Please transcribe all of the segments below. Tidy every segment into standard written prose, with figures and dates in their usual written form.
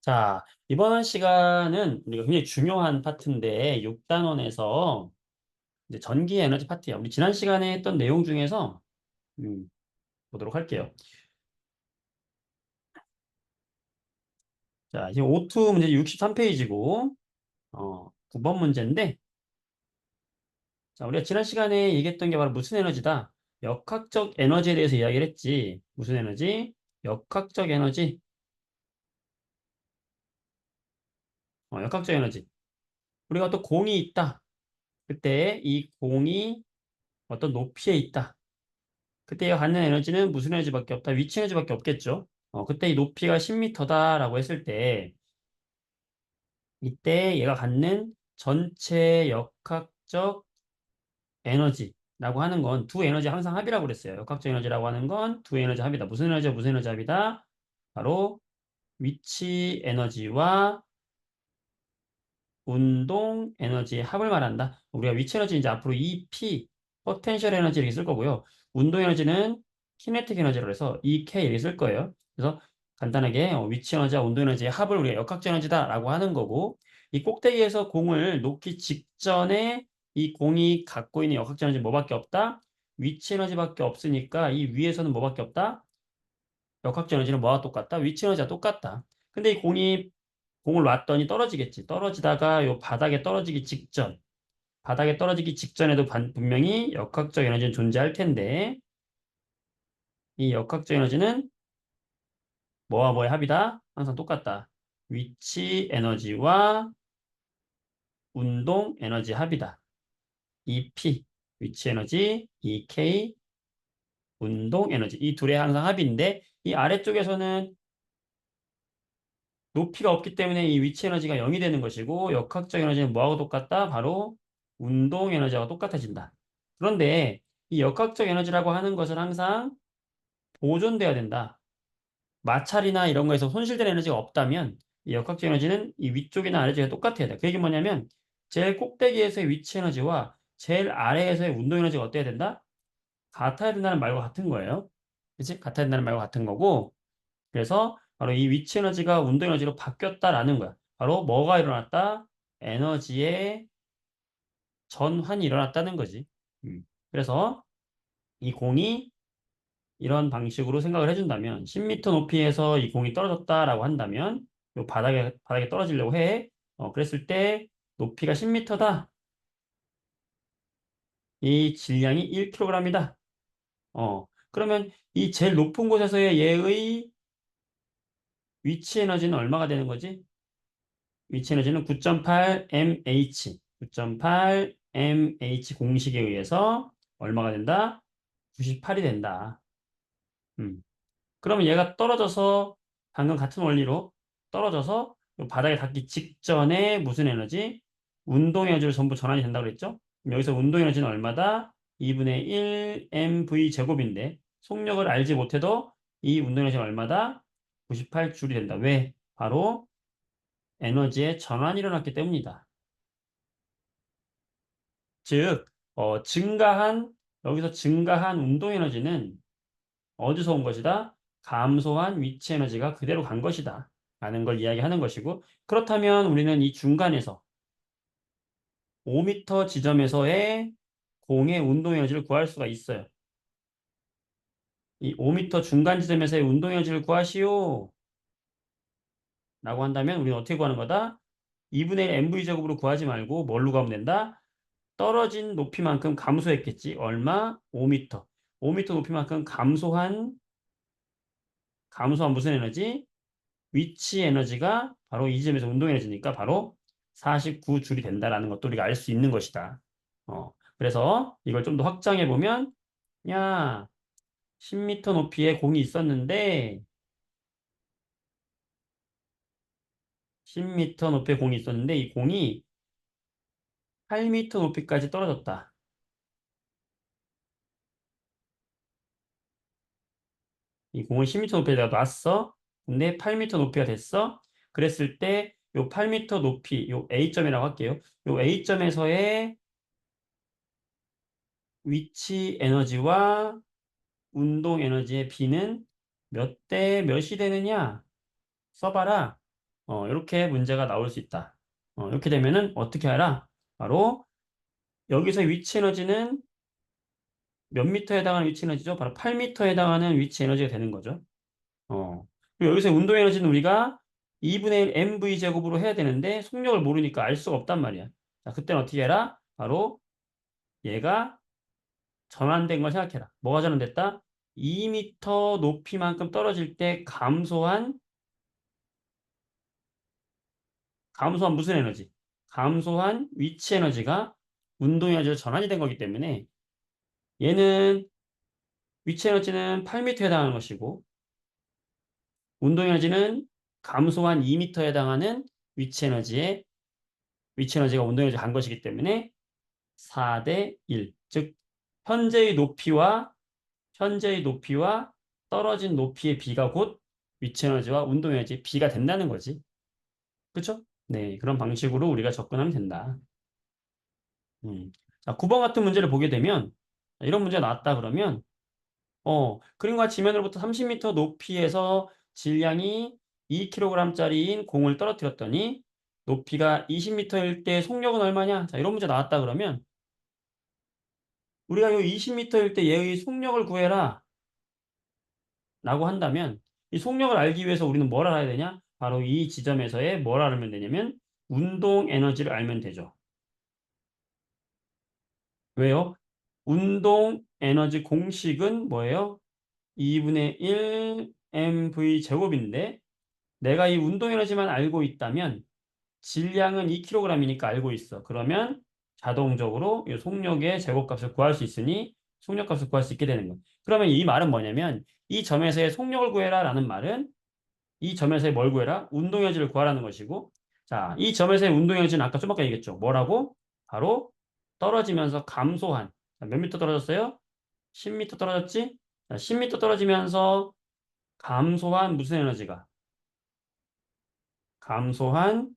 자, 이번 시간은 우리가 굉장히 중요한 파트인데 6단원에서 이제 전기 에너지 파트야. 우리 지난 시간에 했던 내용 중에서 음, 보도록 할게요. 자, 지금 O2 문제 63페이지고 9번 문제인데 자, 우리가 지난 시간에 얘기했던 게 바로 무슨 에너지다? 역학적 에너지에 대해서 이야기를 했지. 무슨 에너지? 역학적 에너지. 역학적 에너지. 우리가 또 공이 있다. 그때 이 공이 어떤 높이에 있다. 그때 갖는 에너지는 무슨 에너지밖에 없다? 위치 에너지밖에 없겠죠. 그때 이 높이가 10m다라고 했을 때 이때 얘가 갖는 전체 역학적 에너지라고 하는 건 두 에너지 항상 합이라고 그랬어요. 역학적 에너지라고 하는 건 두 에너지 합이다. 무슨 에너지와 무슨 에너지 합이다? 바로 위치 에너지와 운동 에너지의 합을 말한다. 우리가 위치 에너지 이제 앞으로 EP, 포텐셜 에너지 이렇게 쓸 거고요. 운동 에너지는 키네틱 에너지로 해서 EK 이렇게 쓸 거예요. 그래서 간단하게 위치 에너지와 운동 에너지의 합을 우리가 역학적 에너지다라고 하는 거고, 이 꼭대기에서 공을 놓기 직전에 이 공이 갖고 있는 역학적 에너지 뭐밖에 없다? 위치 에너지밖에 없으니까 이 위에서는 뭐밖에 없다? 역학적 에너지는 뭐와 똑같다? 위치 에너지와 똑같다. 근데 이 공이 공을 놨더니 떨어지겠지. 떨어지다가 요 바닥에 떨어지기 직전, 바닥에 떨어지기 직전에도 분명히 역학적 에너지는 존재할 텐데, 이 역학적 에너지는 뭐와 뭐의 합이다? 항상 똑같다. 위치 에너지와 운동 에너지 합이다. EP, 위치 에너지, EK, 운동 에너지. 이 둘의 항상 합인데, 이 아래쪽에서는 높이가 없기 때문에 이 위치 에너지가 0이 되는 것이고 역학적 에너지는 뭐하고 똑같다? 바로 운동 에너지하고 똑같아진다. 그런데 이 역학적 에너지라고 하는 것은 항상 보존돼야 된다. 마찰이나 이런 거에서 손실된 에너지가 없다면 이 역학적 에너지는 이 위쪽이나 아래쪽에 똑같아야 돼. 그 얘기 뭐냐면 제일 꼭대기에서의 위치 에너지와 제일 아래에서의 운동 에너지가 어때야 된다? 같아야 된다는 말과 같은 거예요. 그치? 같아야 된다는 말과 같은 거고 그래서 바로 이 위치 에너지가 운동 에너지로 바뀌었다라는 거야. 바로 뭐가 일어났다? 에너지의 전환이 일어났다는 거지. 그래서 이 공이 이런 방식으로 생각을 해준다면 10m 높이에서 이 공이 떨어졌다라고 한다면 요 바닥에 떨어지려고 해. 그랬을 때 높이가 10m다. 이 질량이 1kg이다. 그러면 이 제일 높은 곳에서의 얘의 위치 에너지는 얼마가 되는 거지? 위치 에너지는 9.8 mH, 9.8 mH 공식에 의해서 얼마가 된다? 98이 된다. 음. 그러면 얘가 떨어져서 방금 같은 원리로 떨어져서 요 바닥에 닿기 직전에 무슨 에너지? 운동 에너지로 전부 전환이 된다고 그랬죠? 그럼 여기서 운동 에너지는 얼마다? 2분의 1 mv 제곱인데 속력을 알지 못해도 이 운동 에너지는 얼마다? 98줄이 된다. 왜? 바로 에너지의 전환이 일어났기 때문이다. 즉, 여기서 증가한 운동 에너지는 어디서 온 것이다? 감소한 위치 에너지가 그대로 간 것이다. 라는 걸 이야기하는 것이고, 그렇다면 우리는 이 중간에서 5m 지점에서의 공의 운동 에너지를 구할 수가 있어요. 이 5m 중간 지점에서의 운동 에너지를 구하시오. 라고 한다면 우리는 어떻게 구하는 거다? 2분의 1 mv 제곱으로 구하지 말고 뭘로 가면 된다? 떨어진 높이만큼 감소했겠지. 얼마? 5m. 5m 높이만큼 감소한 무슨 에너지? 위치 에너지가 바로 이 지점에서 운동 에너지니까 바로 49줄이 된다라는 것도 우리가 알 수 있는 것이다. 그래서 이걸 좀 더 확장해 보면, 야, 10m 높이의 공이 있었는데, 10m 높이의 공이 있었는데, 이 공이 8m 높이까지 떨어졌다. 이 공을 10m 높이에다가 놨어. 근데 8m 높이가 됐어. 그랬을 때 요 8m 높이, 요 A점이라고 할게요. 요 A점에서의 위치 에너지와 운동 에너지의 B는 몇 대 몇이 되느냐? 써봐라. 이렇게 문제가 나올 수 있다. 이렇게 되면은 어떻게 하라? 바로 여기서 위치 에너지는 몇 미터에 해당하는 위치 에너지죠? 바로 8미터에 해당하는 위치 에너지가 되는 거죠. 그리고 여기서 운동 에너지는 우리가 2분의 1 mv 제곱으로 해야 되는데 속력을 모르니까 알 수가 없단 말이야. 자, 그때는 어떻게 해라? 바로 얘가 전환된 걸 생각해라. 뭐가 전환됐다? 2미터 높이만큼 떨어질 때 감소한 무슨 에너지? 감소한 위치 에너지가 운동 에너지로 전환이 된 거기 때문에 얘는 위치 에너지는 8m에 해당하는 것이고 운동 에너지는 감소한 2m에 해당하는 위치 에너지가 운동 에너지 간 것이기 때문에 4대 1. 즉 현재의 높이와 현재의 높이와 떨어진 높이의 비가 곧 위치 에너지와 운동 에너지의 비가 된다는 거지. 그렇죠? 네, 그런 방식으로 우리가 접근하면 된다. 자, 9번 같은 문제를 보게 되면 이런 문제가 나왔다 그러면 그림과 지면으로부터 30m 높이에서 질량이 2kg짜리인 공을 떨어뜨렸더니 높이가 20m일 때 속력은 얼마냐? 자, 이런 문제 나왔다 그러면 우리가 이 20m일 때 얘의 속력을 구해라 라고 한다면 이 속력을 알기 위해서 우리는 뭘 알아야 되냐? 바로 이 지점에서의 뭘 알면 되냐면 운동 에너지를 알면 되죠. 왜요? 운동 에너지 공식은 뭐예요? 2분의 1 mv 제곱인데 내가 이 운동 에너지만 알고 있다면 질량은 2kg이니까 알고 있어. 그러면 자동적으로 이 속력의 제곱값을 구할 수 있으니 속력값을 구할 수 있게 되는 거야. 그러면 이 말은 뭐냐면 이 점에서의 속력을 구해라 라는 말은 이 점에서의 뭘 구해라? 운동 에너지를 구하라는 것이고 자, 이 점에서의 운동 에너지는 아까 좀 아까 얘기했죠. 뭐라고? 바로 떨어지면서 감소한 자, 몇 미터 떨어졌어요? 10미터 떨어졌지? 자, 10미터 떨어지면서 감소한 무슨 에너지가? 감소한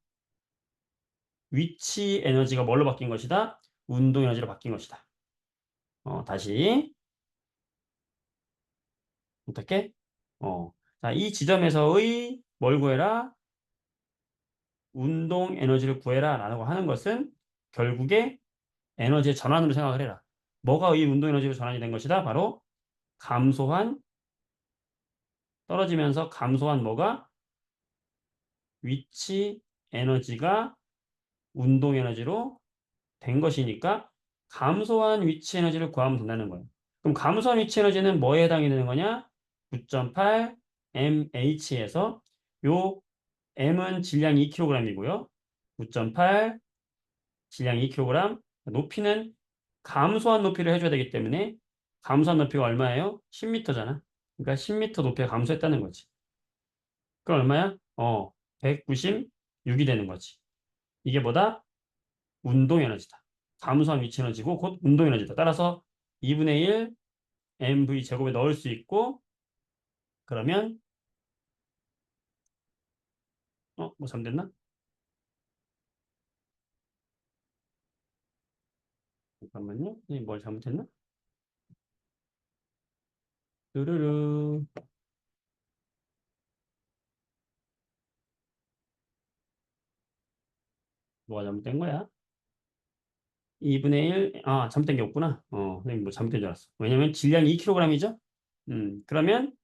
위치 에너지가 뭘로 바뀐 것이다? 운동 에너지로 바뀐 것이다. 다시 어떻게? 자, 이 지점에서의 뭘 구해라? 운동 에너지를 구해라 라고 하는 것은 결국에 에너지의 전환으로 생각을 해라. 뭐가 이 운동 에너지로 전환이 된 것이다? 바로 감소한 떨어지면서 감소한 뭐가? 위치 에너지가 운동 에너지로 된 것이니까 감소한 위치 에너지를 구하면 된다는 거예요. 그럼 감소한 위치 에너지는 뭐에 해당이 되는 거냐? 9.8 mh에서 요 m은 질량이 2kg이고요. 9.8 질량 2kg 높이는 감소한 높이를 해줘야 되기 때문에 감소한 높이가 얼마예요? 10m잖아. 그러니까 10m 높이가 감소했다는 거지. 그럼 얼마야? 196이 되는 거지. 이게 뭐다? 운동 에너지다. 감소한 위치 에너지고 곧 운동 에너지다. 따라서 2분의 1 mv 제곱에 넣을 수 있고 그러면 뭐 잘못됐나? 잠깐만요. 뭘 잘못했나? 르르르. 뭐가 잘못된 거야? 2분의 1, 잘못된 게 없구나. 선생님 뭐 잘못된 줄 알았어. 왜냐면 질량이 2kg이죠? 그러면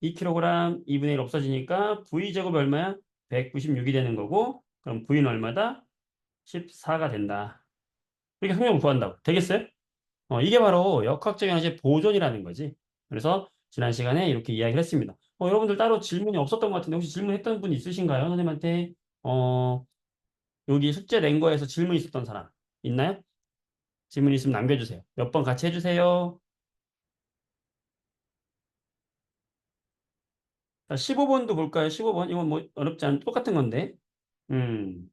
2kg 2분의 1 없어지니까 V제곱이 얼마야? 196이 되는 거고, 그럼 V는 얼마다? 14가 된다. 이렇게 성형을 구한다고. 되겠어요? 이게 바로 역학적 에너지 보존이라는 거지. 그래서 지난 시간에 이렇게 이야기를 했습니다. 여러분들 따로 질문이 없었던 것 같은데 혹시 질문했던 분 있으신가요? 선생님한테 여기 숙제 낸 거에서 질문 있었던 사람 있나요? 질문 있으면 남겨주세요. 몇 번 같이 해주세요. 자, 15번도 볼까요? 15번. 이건 뭐 어렵지 않은 똑같은 건데. 음,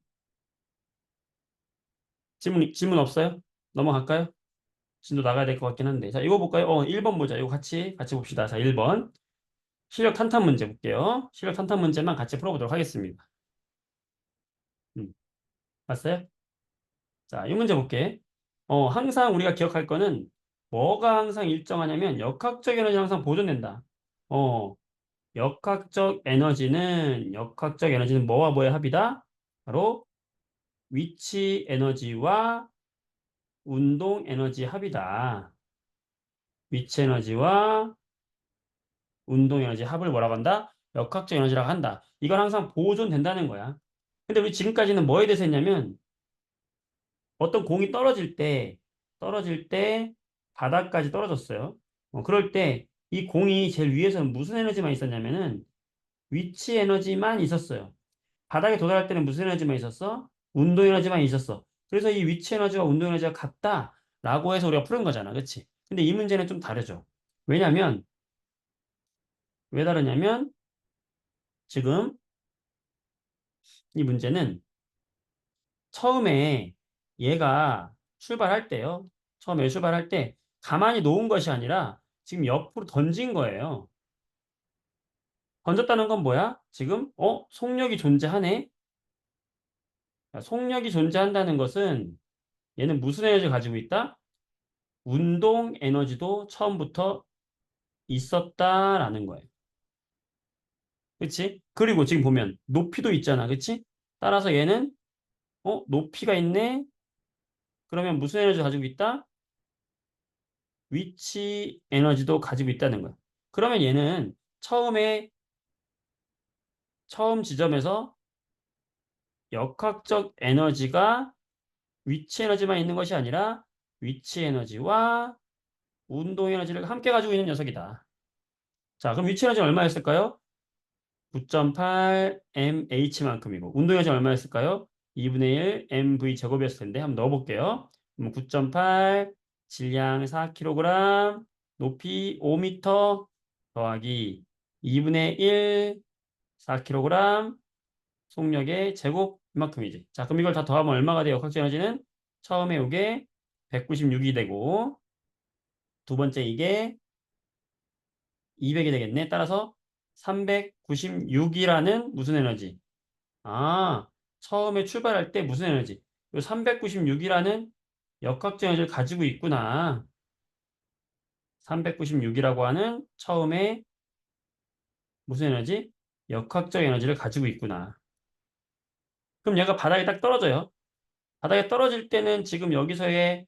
질문 없어요? 넘어갈까요? 진도 나가야 될 것 같긴 한데. 자, 이거 볼까요? 1번 보자. 이거 같이 봅시다. 자, 1번. 실력 탄탄 문제 볼게요. 실력 탄탄 문제만 같이 풀어보도록 하겠습니다. 음, 봤어요? 자, 이 문제 볼게. 항상 우리가 기억할 거는 뭐가 항상 일정하냐면 역학적 에너지 항상 보존된다. 어, 역학적 에너지는 뭐와 뭐의 합이다? 바로 위치 에너지와 운동 에너지 합이다. 위치 에너지와 운동 에너지 합을 뭐라고 한다? 역학적 에너지라고 한다. 이건 항상 보존된다는 거야. 근데 우리 지금까지는 뭐에 대해서 했냐면 어떤 공이 떨어질 때 바닥까지 떨어졌어요. 그럴 때 이 공이 제일 위에서는 무슨 에너지만 있었냐면은 위치 에너지만 있었어요. 바닥에 도달할 때는 무슨 에너지만 있었어? 운동 에너지만 있었어. 그래서 이 위치 에너지와 운동 에너지가 같다라고 해서 우리가 푸는 거잖아. 그치? 근데 이 문제는 좀 다르죠. 왜냐면, 왜 다르냐면, 지금 이 문제는 처음에 얘가 출발할 때요. 처음에 출발할 때 가만히 놓은 것이 아니라 지금 옆으로 던진 거예요. 던졌다는 건 뭐야? 지금, 속력이 존재하네? 속력이 존재한다는 것은 얘는 무슨 에너지를 가지고 있다? 운동 에너지도 처음부터 있었다라는 거예요. 그치? 그리고 지금 보면 높이도 있잖아. 그치? 따라서 얘는 높이가 있네? 그러면 무슨 에너지 가지고 있다? 위치 에너지도 가지고 있다는 거야. 그러면 얘는 처음 지점에서 역학적 에너지가 위치 에너지만 있는 것이 아니라 위치 에너지와 운동 에너지를 함께 가지고 있는 녀석이다. 자, 그럼 위치 에너지는 얼마였을까요? 9.8 mh만큼이고 운동 에너지는 얼마였을까요? 2분의 1 mv 제곱이었을 텐데 한번 넣어볼게요. 그럼 9.8 질량 4kg 높이 5m 더하기 2분의 1 4kg 속력의 제곱 이만큼이지. 자, 그럼 이걸 다 더하면 얼마가 돼요? 역학적 에너지는 처음에 이게 196이 되고 두 번째 이게 200이 되겠네. 따라서 396이라는 무슨 에너지? 아, 처음에 출발할 때 무슨 에너지? 이 396이라는 역학적 에너지를 가지고 있구나. 396이라고 하는 처음에 무슨 에너지? 역학적 에너지를 가지고 있구나. 그럼 얘가 바닥에 딱 떨어져요. 바닥에 떨어질 때는 지금 여기서의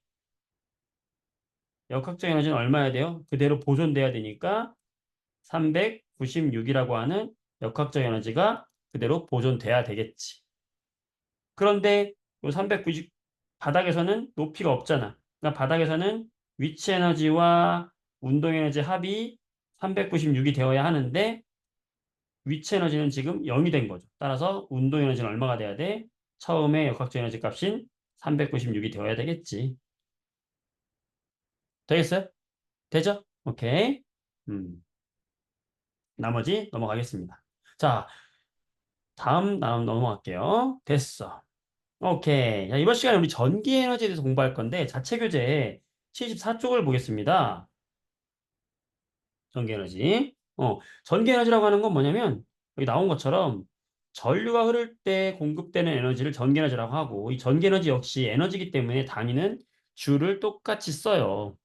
역학적 에너지는 얼마야 돼요? 그대로 보존돼야 되니까 396이라고 하는 역학적 에너지가 그대로 보존돼야 되겠지. 그런데 요 390, 바닥에서는 높이가 없잖아. 그러니까 바닥에서는 위치 에너지와 운동 에너지 합이 396이 되어야 하는데 위치 에너지는 지금 0이 된 거죠. 따라서 운동 에너지는 얼마가 돼야 돼? 처음에 역학적 에너지 값인 396이 되어야 되겠지. 되겠어요? 되죠? 오케이. 음, 나머지 넘어가겠습니다. 자, 다음 넘어갈게요. 됐어. 오케이. 자, 이번 시간에 우리 전기 에너지에 대해서 공부할 건데 자체 교재 74쪽을 보겠습니다. 전기 에너지. 전기 에너지라고 하는 건 뭐냐면 여기 나온 것처럼 전류가 흐를 때 공급되는 에너지를 전기 에너지라고 하고 이 전기 에너지 역시 에너지이기 때문에 단위는 줄을 똑같이 써요.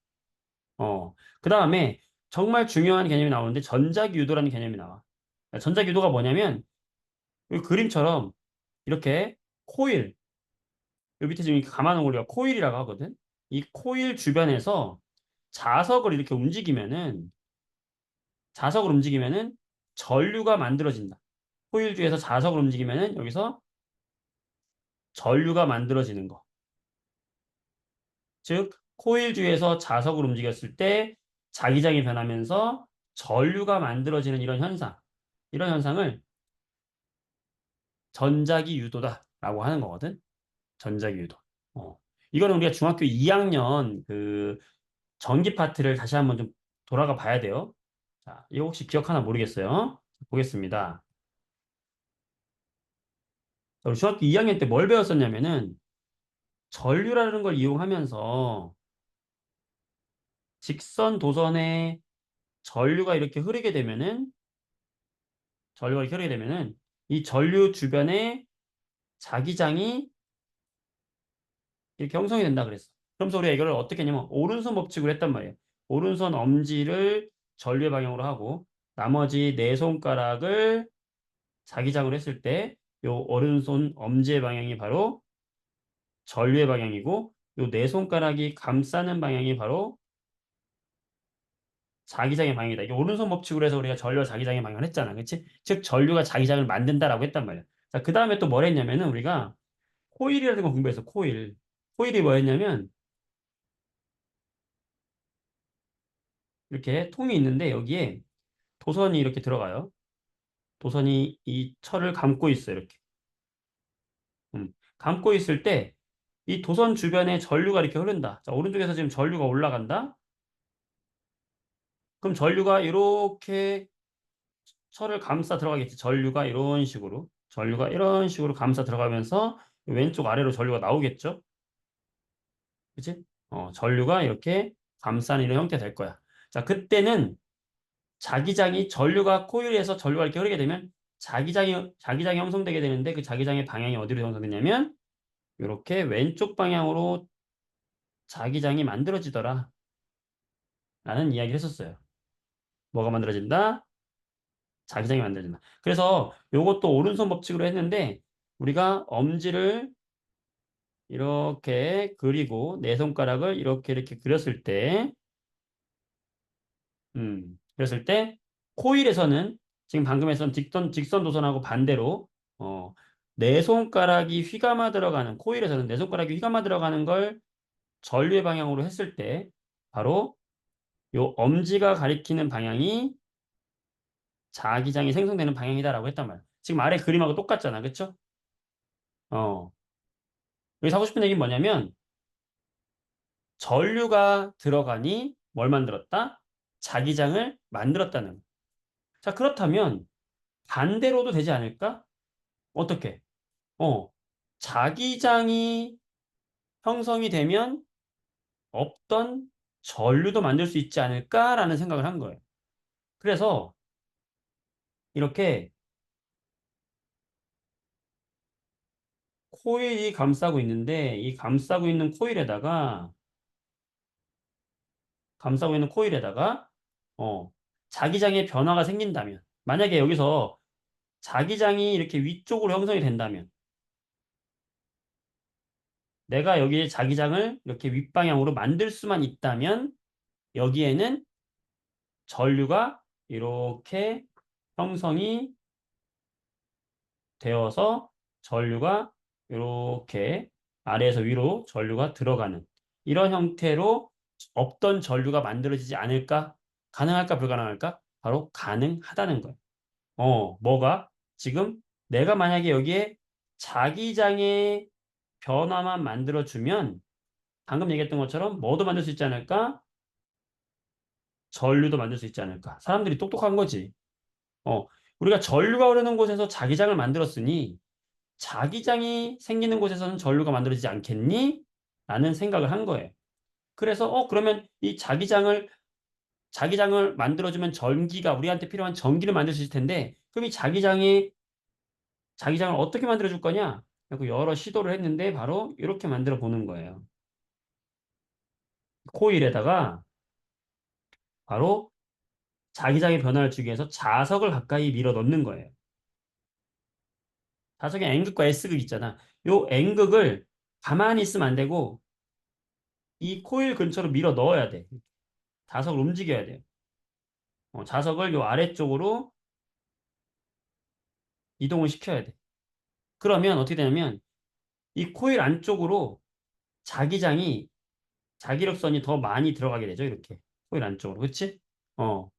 그 다음에 정말 중요한 개념이 나오는데 전자기 유도라는 개념이 나와. 전자기 유도가 뭐냐면 이 그림처럼 이렇게 코일, 요 밑에 지금 감아놓은 걸 우리가 코일이라고 하거든. 이 코일 주변에서 자석을 이렇게 자석을 움직이면은 전류가 만들어진다. 코일 주에서 자석을 움직이면은 여기서 전류가 만들어지는 거. 즉, 코일 주에서 자석을 움직였을 때 자기장이 변하면서 전류가 만들어지는 이런 현상. 이런 현상을 전자기 유도다라고 하는 거거든. 전자기 유도. 이거는 우리가 중학교 2학년 그 전기 파트를 다시 한번 좀 돌아가 봐야 돼요. 자, 이거 혹시 기억하나 모르겠어요. 보겠습니다. 우리 중학교 2학년 때 뭘 배웠었냐면은 전류라는 걸 이용하면서 직선 도선에 전류가 이렇게 흐르게 되면은 이 전류 주변에 자기장이 이렇게 형성이 된다 그랬어. 그러면서 우리가 이거를 어떻게 했냐면 오른손 법칙으로 했단 말이에요. 오른손 엄지를 전류의 방향으로 하고 나머지 네 손가락을 자기장으로 했을 때 요 오른손 엄지의 방향이 바로 전류의 방향이고 요 네 손가락이 감싸는 방향이 바로 자기장의 방향이다. 이게 오른손 법칙으로 해서 우리가 전류와 자기장의 방향을 했잖아. 그치? 즉 전류가 자기장을 만든다라고 했단 말이야. 자, 그 다음에 또 뭘 했냐면은 우리가 코일이라는 거 공부했어. 코일. 코일이 뭐였냐면 이렇게 통이 있는데 여기에 도선이 이렇게 들어가요. 도선이 이 철을 감고 있어. 이렇게. 감고 있을 때 이 도선 주변에 전류가 이렇게 흐른다. 자, 오른쪽에서 지금 전류가 올라간다. 그럼 전류가 이렇게 철을 감싸 들어가겠지. 전류가 이런 식으로. 전류가 이런 식으로 감싸 들어가면서 왼쪽 아래로 전류가 나오겠죠. 그치? 전류가 이렇게 감싸는 이런 형태 될 거야. 자, 그때는 자기장이 전류가 코일에서 전류가 이렇게 흐르게 되면 자기장이 형성되게 되는데 그 자기장의 방향이 어디로 형성되냐면 이렇게 왼쪽 방향으로 자기장이 만들어지더라. 라는 이야기를 했었어요. 뭐가 만들어진다? 자기장이 만들어진다. 그래서 요것도 오른손 법칙으로 했는데 우리가 엄지를 이렇게 그리고 네 손가락을 이렇게 그렸을 때 그랬을 때 코일에서는 지금 방금 했던 직선 도선하고 반대로 어, 네 손가락이 휘감아 들어가는 코일에서는 네 손가락이 휘감아 들어가는 걸 전류의 방향으로 했을 때 바로 요 엄지가 가리키는 방향이 자기장이 생성되는 방향이다라고 했단 말이야. 지금 아래 그림하고 똑같잖아. 그쵸? 어. 여기서 하고 싶은 얘기는 뭐냐면 전류가 들어가니 뭘 만들었다? 자기장을 만들었다는 거야. 자, 그렇다면 반대로도 되지 않을까? 어떻게? 어, 자기장이 형성이 되면 없던 전류도 만들 수 있지 않을까라는 생각을 한 거예요. 그래서 이렇게 코일이 감싸고 있는데 이 감싸고 있는 코일에다가 어, 자기장의 변화가 생긴다면 만약에 여기서 자기장이 이렇게 위쪽으로 형성이 된다면 내가 여기에 자기장을 이렇게 윗방향으로 만들 수만 있다면 여기에는 전류가 이렇게 형성이 되어서 전류가 이렇게 아래에서 위로 전류가 들어가는 이런 형태로 없던 전류가 만들어지지 않을까? 가능할까 불가능할까? 바로 가능하다는 거예요. 뭐가? 지금 내가 만약에 여기에 자기장의 변화만 만들어주면 방금 얘기했던 것처럼 뭐도 만들 수 있지 않을까? 전류도 만들 수 있지 않을까? 사람들이 똑똑한 거지. 어, 우리가 전류가 흐르는 곳에서 자기장을 만들었으니 자기장이 생기는 곳에서는 전류가 만들어지지 않겠니? 라는 생각을 한 거예요. 그래서 그러면 이 자기장을 만들어주면 전기가 우리한테 필요한 전기를 만들 수 있을 텐데 그럼 이 자기장을 어떻게 만들어줄 거냐? 그리고 여러 시도를 했는데 바로 이렇게 만들어 보는 거예요. 코일에다가 바로 자기장의 변화를 주기 위해서 자석을 가까이 밀어 넣는 거예요. 자석에 N극과 S극 있잖아. 요 N극을 가만히 있으면 안 되고 이 코일 근처로 밀어 넣어야 돼. 자석을 움직여야 돼요. 자석을 요 아래쪽으로 이동을 시켜야 돼. 그러면 어떻게 되냐면 이 코일 안쪽으로 자기장이 자기력선이 더 많이 들어가게 되죠. 이렇게 코일 안쪽으로. 그렇지? 어,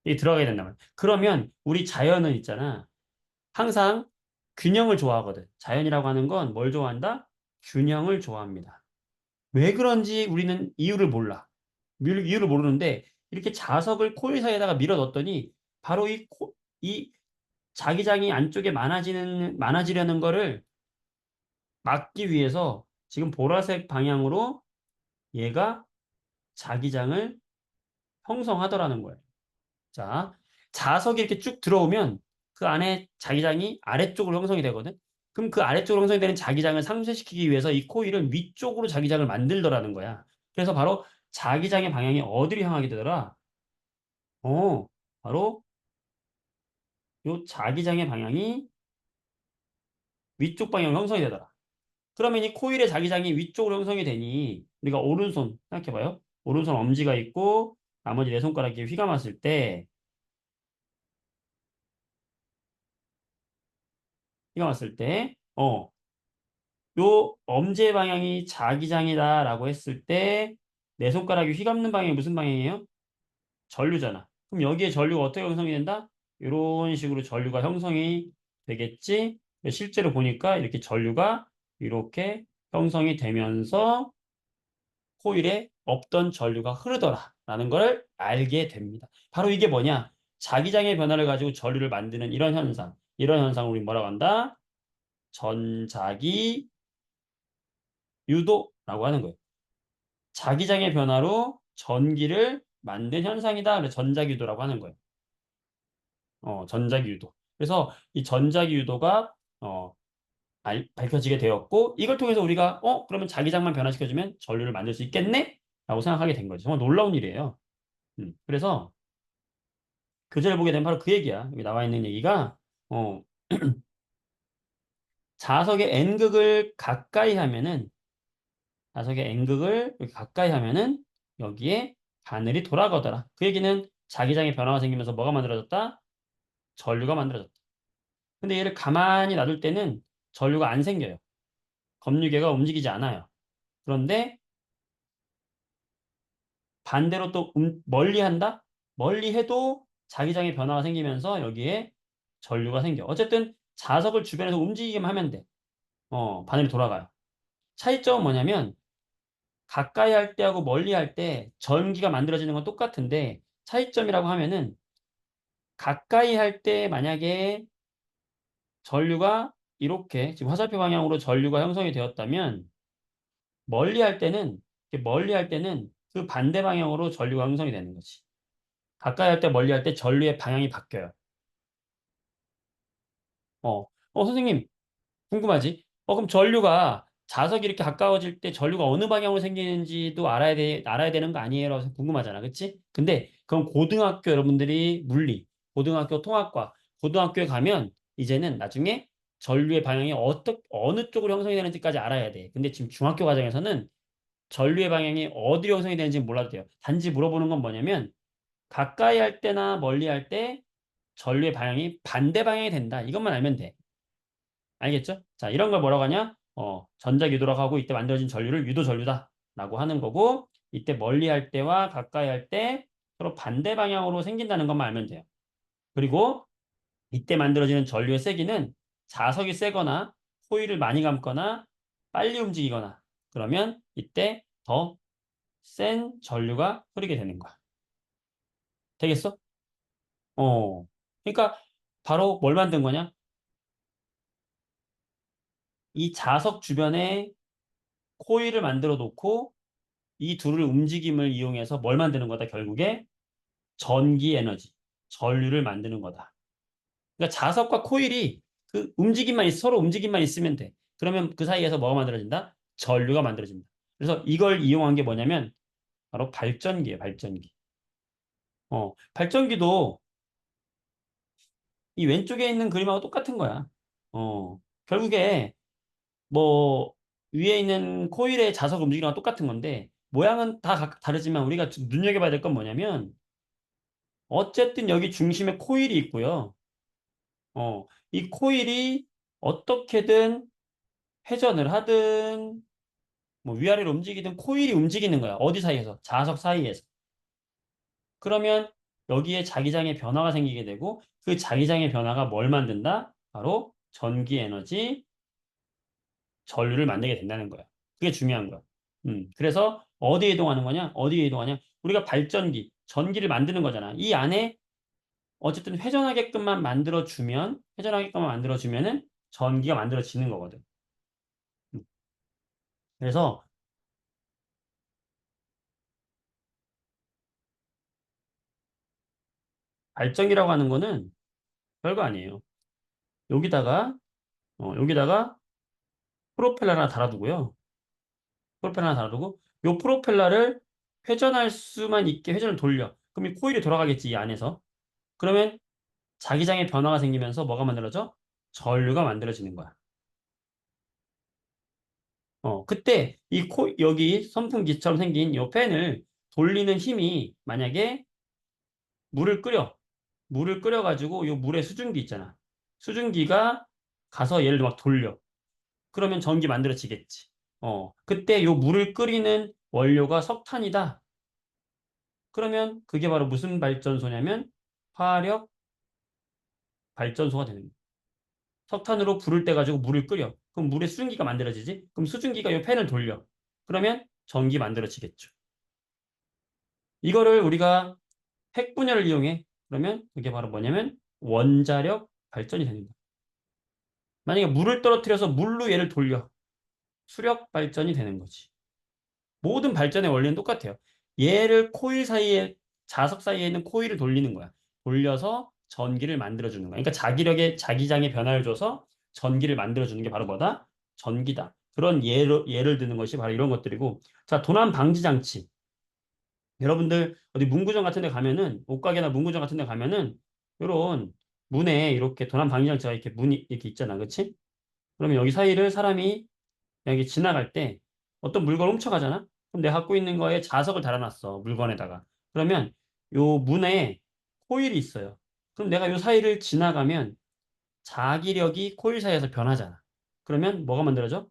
이 들어가게 된단 말이야. 그러면 우리 자연은 있잖아. 항상 균형을 좋아하거든. 자연이라고 하는 건 뭘 좋아한다? 균형을 좋아합니다. 왜 그런지 우리는 이유를 몰라. 이유를 모르는데 이렇게 자석을 코일 사이에다가 밀어 넣었더니 바로 이 자기장이 안쪽에 많아지려는 거를 막기 위해서 지금 보라색 방향으로 얘가 자기장을 형성하더라는 거예요. 자, 자석이 이렇게 쭉 들어오면 그 안에 자기장이 아래쪽으로 형성이 되거든. 그럼 그 아래쪽으로 형성이 되는 자기장을 상쇄시키기 위해서 이 코일은 위쪽으로 자기장을 만들더라는 거야. 그래서 바로 자기장의 방향이 어디로 향하게 되더라? 어, 바로 요 자기장의 방향이 위쪽 방향으로 형성이 되더라. 그러면 이 코일의 자기장이 위쪽으로 형성이 되니 우리가 오른손 생각해봐요. 오른손 엄지가 있고 나머지 네 손가락이 휘감았을 때 휘감았을 때 요 엄지의 방향이 자기장이다라고 했을 때 네 손가락이 휘감는 방향이 무슨 방향이에요? 전류잖아. 그럼 여기에 전류가 어떻게 형성이 된다? 이런 식으로 전류가 형성이 되겠지? 실제로 보니까 이렇게 전류가 이렇게 형성이 되면서 코일에 없던 전류가 흐르더라라는 걸 알게 됩니다. 바로 이게 뭐냐? 자기장의 변화를 가지고 전류를 만드는 이런 현상. 이런 현상을 우리 뭐라고 한다? 전자기 유도라고 하는 거예요. 자기장의 변화로 전기를 만든 현상이다. 그래서 전자기 유도라고 하는 거예요. 전자기 유도. 그래서 이 전자기 유도가 밝혀지게 되었고 이걸 통해서 우리가 그러면 자기장만 변화시켜주면 전류를 만들 수 있겠네? 라고 생각하게 된 거죠. 정말 놀라운 일이에요. 그래서 교재를 보게 되면 바로 그 얘기야. 여기 나와 있는 얘기가 어, 자석의 N극을 가까이 하면은 자석의 N극을 이렇게 가까이 하면은 여기에 바늘이 돌아가더라. 그 얘기는 자기장의 변화가 생기면서 뭐가 만들어졌다? 전류가 만들어졌다. 근데 얘를 가만히 놔둘 때는 전류가 안 생겨요. 검유계가 움직이지 않아요. 그런데 반대로 또 멀리 한다? 멀리 해도 자기장의 변화가 생기면서 여기에 전류가 생겨. 어쨌든 자석을 주변에서 움직이기만 하면 돼. 바늘이 돌아가요. 차이점은 뭐냐면 가까이 할 때하고 멀리 할 때 전기가 만들어지는 건 똑같은데 차이점이라고 하면은 가까이 할 때 만약에 전류가 이렇게 지금 화살표 방향으로 전류가 형성이 되었다면 멀리 할 때는 멀리 할 때는 그 반대 방향으로 전류가 형성이 되는 거지. 가까이 할 때 멀리 할 때 전류의 방향이 바뀌어요. 선생님 궁금하지? 그럼 전류가 자석이 이렇게 가까워질 때 전류가 어느 방향으로 생기는지도 알아야 되는 거 아니에요? 라고 궁금하잖아. 그치? 근데 그건 고등학교 여러분들이 물리, 고등학교 통합과, 고등학교에 가면 이제는 나중에 전류의 방향이 어느 쪽으로 형성이 되는지까지 알아야 돼. 근데 지금 중학교 과정에서는 전류의 방향이 어디로 형성이 되는지 몰라도 돼요. 단지 물어보는 건 뭐냐면 가까이 할 때나 멀리 할 때 전류의 방향이 반대 방향이 된다. 이것만 알면 돼. 알겠죠? 자, 이런 걸 뭐라고 하냐? 전자기도라고 하고 이때 만들어진 전류를 유도전류다 라고 하는 거고 이때 멀리 할 때와 가까이 할 때 서로 반대 방향으로 생긴다는 것만 알면 돼요. 그리고 이때 만들어지는 전류의 세기는 자석이 세거나 코일을 많이 감거나 빨리 움직이거나 그러면 이때 더 센 전류가 흐르게 되는 거야. 되겠어? 그러니까 바로 뭘 만든 거냐? 이 자석 주변에 코일을 만들어 놓고 이 둘의 움직임을 이용해서 뭘 만드는 거다, 결국에? 전기 에너지, 전류를 만드는 거다. 그러니까 자석과 코일이 그 서로 움직임만 있으면 돼. 그러면 그 사이에서 뭐가 만들어진다? 전류가 만들어진다. 그래서 이걸 이용한 게 뭐냐면 바로 발전기예요, 발전기. 발전기도 이 왼쪽에 있는 그림하고 똑같은 거야. 결국에 뭐 위에 있는 코일의 자석 움직임과 똑같은 건데 모양은 다 다르지만 우리가 눈여겨봐야 될 건 뭐냐면 어쨌든 여기 중심에 코일이 있고요. 이 코일이 어떻게든 회전을 하든 뭐 위아래로 움직이든 코일이 움직이는 거야. 어디 사이에서? 자석 사이에서. 그러면 여기에 자기장의 변화가 생기게 되고 그 자기장의 변화가 뭘 만든다? 바로 전기 에너지, 전류를 만들게 된다는 거야. 그게 중요한 거야. 그래서 어디에 이동하는 거냐? 어디에 이동하냐? 우리가 발전기, 전기를 만드는 거잖아. 이 안에 어쨌든 회전하게끔만 만들어주면은 전기가 만들어지는 거거든. 음, 그래서 발전기라고 하는 거는 별거 아니에요. 여기다가 프로펠러 하나 달아두고요. 프로펠러 하나 달아두고, 요 프로펠러를 회전할 수만 있게 회전을 돌려. 그럼 이 코일이 돌아가겠지, 이 안에서. 그러면 자기장의 변화가 생기면서 뭐가 만들어져? 전류가 만들어지는 거야. 그때 여기 선풍기처럼 생긴 이 팬을 돌리는 힘이 만약에 물을 끓여. 물을 끓여가지고 이 물에 수증기 있잖아. 수증기가 가서 얘를 막 돌려. 그러면 전기 만들어지겠지. 그때 이 물을 끓이는 원료가 석탄이다. 그러면 그게 바로 무슨 발전소냐면 화력 발전소가 되는 거야. 석탄으로 불을 떼가지고 물을 끓여. 그럼 물에 수증기가 만들어지지? 그럼 수증기가 이 팬을 돌려. 그러면 전기 만들어지겠죠. 이거를 우리가 핵분열을 이용해. 그러면 그게 바로 뭐냐면 원자력 발전이 되는 거야. 만약에 물을 떨어뜨려서 물로 얘를 돌려. 수력 발전이 되는 거지. 모든 발전의 원리는 똑같아요. 얘를 코일 사이에, 자석 사이에 있는 코일을 돌리는 거야. 돌려서 전기를 만들어주는 거야. 그러니까 자기장의 변화를 줘서 전기를 만들어주는 게 바로 뭐다? 전기다. 그런 예를 드는 것이 바로 이런 것들이고. 자, 도난 방지 장치. 여러분들 어디 문구점 같은 데 가면은, 옷가게나 문구점 같은 데 가면은, 요런 문에 이렇게 도난 방지 장치가 이렇게 문이 이렇게 있잖아. 그치? 그러면 여기 사이를 사람이 여기 지나갈 때 어떤 물건을 훔쳐가잖아? 그럼 내가 갖고 있는 거에 자석을 달아놨어. 물건에다가. 그러면 요 문에 코일이 있어요. 그럼 내가 요 사이를 지나가면 자기력이 코일 사이에서 변하잖아. 그러면 뭐가 만들어져?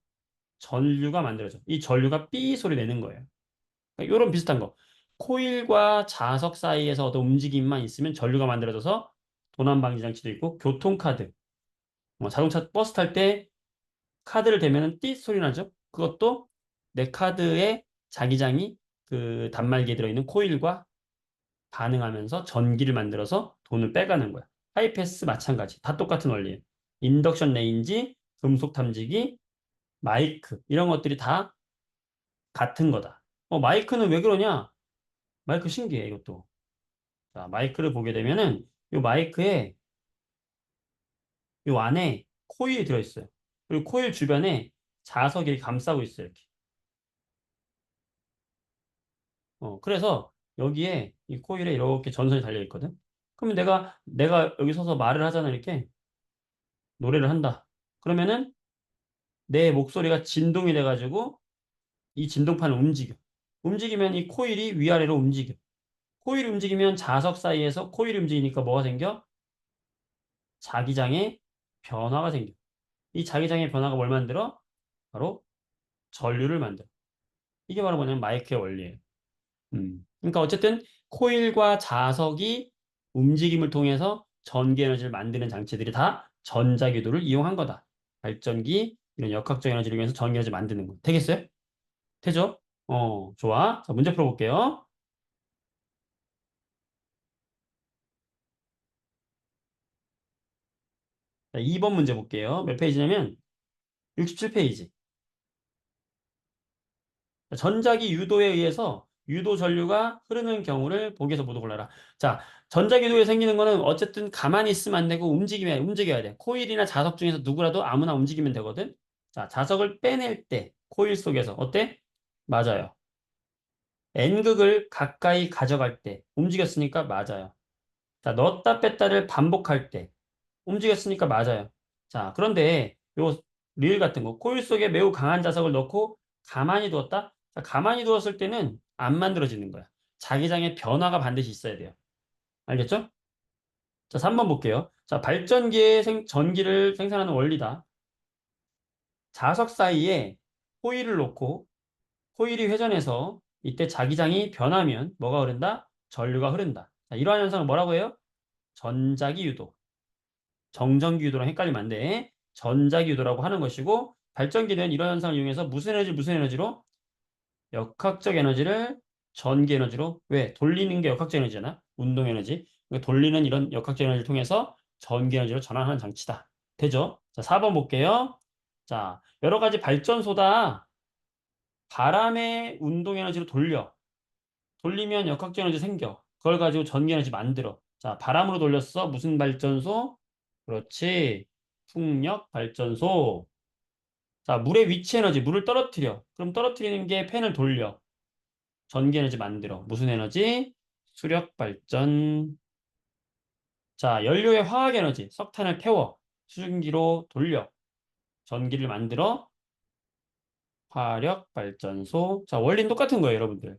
전류가 만들어져. 이 전류가 삐 소리 내는 거예요. 그러니까 요런 비슷한 거. 코일과 자석 사이에서 어떤 움직임만 있으면 전류가 만들어져서 도난 방지 장치도 있고 교통카드. 자동차 버스 탈 때 카드를 대면은 띠 소리 나죠? 그것도 내 카드에 자기장이 그 단말기에 들어있는 코일과 반응하면서 전기를 만들어서 돈을 빼가는 거야. 하이패스 마찬가지. 다 똑같은 원리예요. 인덕션 레인지, 금속 탐지기, 마이크 이런 것들이 다 같은 거다. 마이크는 왜 그러냐? 마이크 신기해 이것도. 자, 마이크를 보게 되면은 이 마이크에 이 안에 코일이 들어있어요. 그리고 코일 주변에 자석이 감싸고 있어요. 이렇게. 그래서 여기에 이 코일에 이렇게 전선이 달려 있거든. 그러면 내가 여기 서서 말을 하잖아, 이렇게. 노래를 한다. 그러면은 내 목소리가 진동이 돼가지고 이 진동판을 움직여. 움직이면 이 코일이 위아래로 움직여. 코일이 움직이면 자석 사이에서 코일이 움직이니까 뭐가 생겨? 자기장의 변화가 생겨. 이 자기장의 변화가 뭘 만들어? 바로 전류를 만들어. 이게 바로 뭐냐면 마이크의 원리예요. 그러니까 어쨌든 코일과 자석이 움직임을 통해서 전기 에너지를 만드는 장치들이 다 전자기도를 이용한 거다. 발전기, 이런 역학적 에너지를 이용해서 전기 에너지 만드는 거. 되겠어요? 되죠? 좋아. 자, 문제 풀어볼게요. 자, 2번 문제 볼게요. 몇 페이지냐면 67페이지. 전자기 유도에 의해서 유도 전류가 흐르는 경우를 보기에서 모두 골라라. 자, 전자기도에 생기는 거는 어쨌든 가만히 있으면 안 되고 움직여야 돼. 코일이나 자석 중에서 누구라도 아무나 움직이면 되거든. 자, 자석을 빼낼 때 코일 속에서 어때? 맞아요. N극을 가까이 가져갈 때 움직였으니까 맞아요. 자, 넣었다 뺐다를 반복할 때 움직였으니까 맞아요. 자, 그런데 요 리을 같은 거, 코일 속에 매우 강한 자석을 넣고 가만히 두었다? 자, 가만히 두었을 때는 안 만들어지는 거야. 자기장의 변화가 반드시 있어야 돼요. 알겠죠? 자, 3번 볼게요. 자, 발전기의 전기를 생산하는 원리다. 자석 사이에 코일을 놓고 코일이 회전해서 이때 자기장이 변하면 뭐가 흐른다? 전류가 흐른다. 자, 이러한 현상을 뭐라고 해요? 전자기 유도. 정전기 유도랑 헷갈리면 안 돼. 전자기 유도라고 하는 것이고 발전기는 이런 현상을 이용해서 무슨 에너지로? 역학적 에너지를 전기 에너지로 왜? 돌리는 게 역학적 에너지잖아. 운동 에너지. 그러니까 돌리는 이런 역학적 에너지를 통해서 전기 에너지로 전환하는 장치다. 되죠? 자, 4번 볼게요. 자, 여러 가지 발전소다. 바람의 운동 에너지로 돌리면 역학적 에너지 생겨. 그걸 가지고 전기 에너지 만들어. 자, 바람으로 돌렸어. 무슨 발전소? 그렇지. 풍력 발전소. 자, 물의 위치 에너지, 물을 떨어뜨려. 그럼 떨어뜨리는 게 팬을 돌려. 전기 에너지 만들어. 무슨 에너지? 수력 발전. 자, 연료의 화학 에너지, 석탄을 태워 수증기로 돌려 전기를 만들어 화력 발전소. 자, 원리는 똑같은 거예요, 여러분들.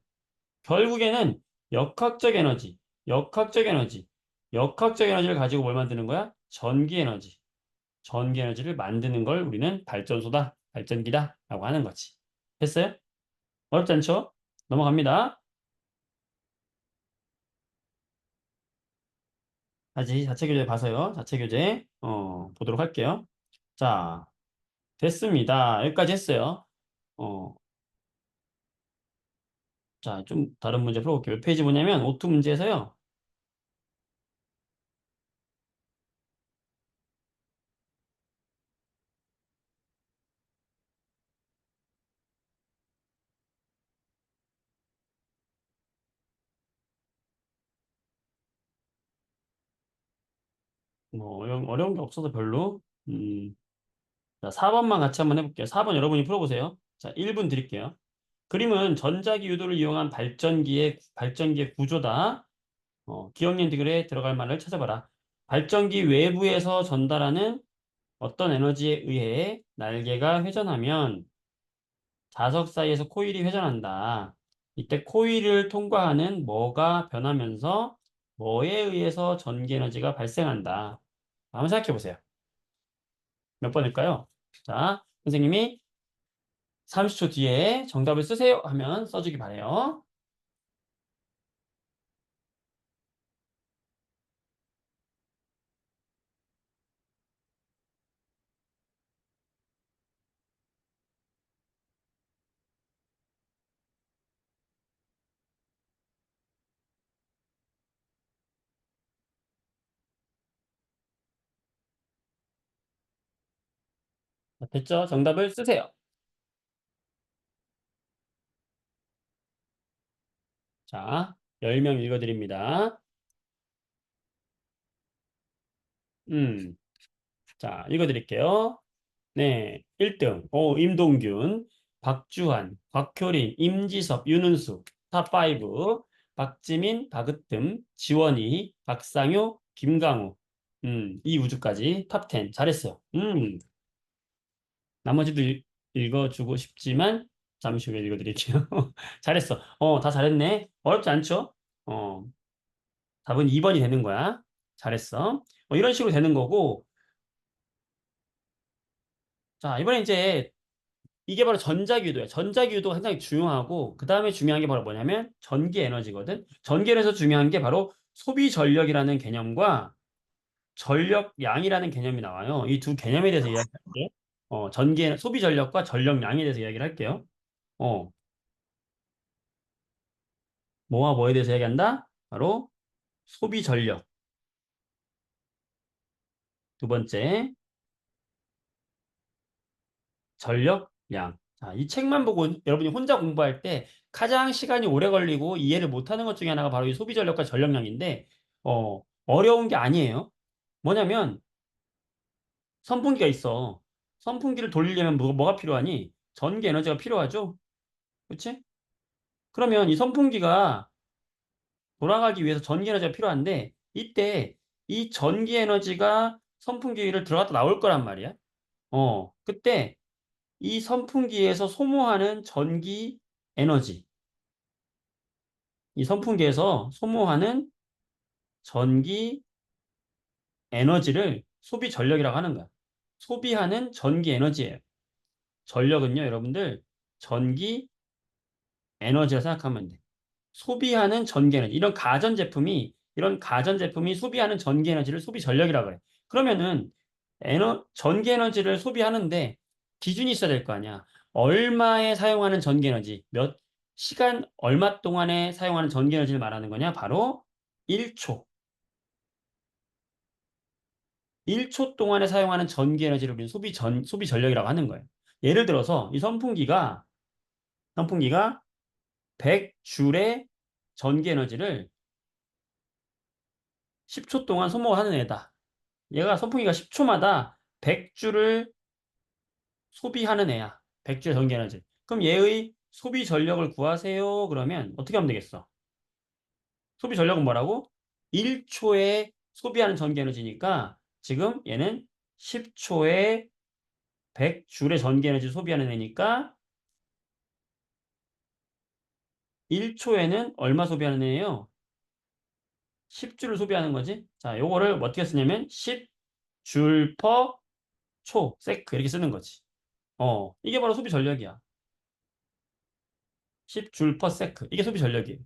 결국에는 역학적 에너지, 역학적 에너지, 역학적 에너지를 가지고 뭘 만드는 거야? 전기 에너지. 전기 에너지를 만드는 걸 우리는 발전소다, 발전기다 라고 하는 거지. 됐어요? 어렵지 않죠? 넘어갑니다. 다시 자체 교재 봐서요. 자체 교재 보도록 할게요. 자, 됐습니다. 여기까지 했어요. 어, 자, 좀 다른 문제 풀어볼게요. 몇 페이지 뭐냐면 오투 문제에서요. 뭐 어려운 게 없어서 별로. 자, 4번만 같이 한번 해볼게요. 4번 여러분이 풀어보세요. 자, 1분 드릴게요. 그림은 전자기 유도를 이용한 발전기의 구조다. 기억력 디귿에 들어갈 말을 찾아봐라. 발전기 외부에서 전달하는 어떤 에너지에 의해 날개가 회전하면 자석 사이에서 코일이 회전한다. 이때 코일을 통과하는 뭐가 변하면서 뭐에 의해서 전기 에너지가 발생한다. 한번 생각해 보세요. 몇 번일까요? 자, 선생님이 30초 뒤에 정답을 쓰세요 하면 써주기 바래요. 자, 됐죠? 정답을 쓰세요. 자, 10명 읽어드립니다. 음, 자, 읽어드릴게요. 네, 1등, 임동균, 박주환, 곽효린, 임지섭, 윤은수, 탑5, 박지민, 박으뜸, 지원이, 박상효, 김강우, 이 우주까지 탑10. 잘했어. 나머지도 읽어주고 싶지만, 잠시 후에 읽어드릴게요. 잘했어. 다 잘했네. 어렵지 않죠? 어, 답은 2번이 되는 거야. 잘했어. 이런 식으로 되는 거고, 자, 이번에 이제 이게 바로 전자기유도야. 전자기유도가 상당히 중요하고 그 다음에 중요한 게 바로 뭐냐면 전기 에너지거든. 전기 에너지에서 중요한 게 바로 소비 전력이라는 개념과 전력량이라는 개념이 나와요. 이 두 개념에 대해서 이야기할게요. 소비 전력과 전력량에 대해서 이야기를 할게요. 어, 뭐와 뭐에 대해서 이야기한다? 바로 소비 전력. 두 번째, 전력량. 자, 이 책만 보고 여러분이 혼자 공부할 때 가장 시간이 오래 걸리고 이해를 못하는 것 중에 하나가 바로 이 소비 전력과 전력량인데, 어려운 게 아니에요. 뭐냐면, 선풍기가 있어. 선풍기를 돌리려면 뭐가 필요하니? 전기 에너지가 필요하죠? 그렇지? 그러면 이 선풍기가 돌아가기 위해서 전기 에너지가 필요한데, 이때 이 전기 에너지가 선풍기를 들어갔다 나올 거란 말이야. 그때 이 선풍기에서 소모하는 전기 에너지, 이 선풍기에서 소모하는 전기 에너지를 소비 전력이라고 하는 거야. 소비하는 전기 에너지예요. 전력은요, 여러분들, 전기 에너지라 생각하면 돼. 소비하는 전기 에너지. 이런 가전제품이 소비하는 전기 에너지를 소비 전력이라고 그래. 그러면은, 전기 에너지를 소비하는데 기준이 있어야 될 거 아니야. 얼마에 사용하는 전기 에너지, 몇 시간, 얼마 동안에 사용하는 전기 에너지를 말하는 거냐? 바로 1초. 1초 동안에 사용하는 전기 에너지를 우리는 소비 전력이라고 하는 거예요. 예를 들어서 이 선풍기가 100줄의 전기 에너지를 10초 동안 소모하는 애다. 얘가 선풍기가 10초마다 100줄을 소비하는 애야. 100줄의 전기 에너지. 그럼 얘의 소비 전력을 구하세요. 그러면 어떻게 하면 되겠어? 소비 전력은 뭐라고? 1초에 소비하는 전기 에너지니까 지금 얘는 10초에 100줄의 전기 에너지 소비하는 애니까 1초에는 얼마 소비하는 애예요? 10줄을 소비하는 거지. 자, 요거를 어떻게 쓰냐면 10줄 퍼 초, 세크 이렇게 쓰는 거지. 이게 바로 소비 전력이야. 10줄 퍼 세크. 이게 소비 전력이에요.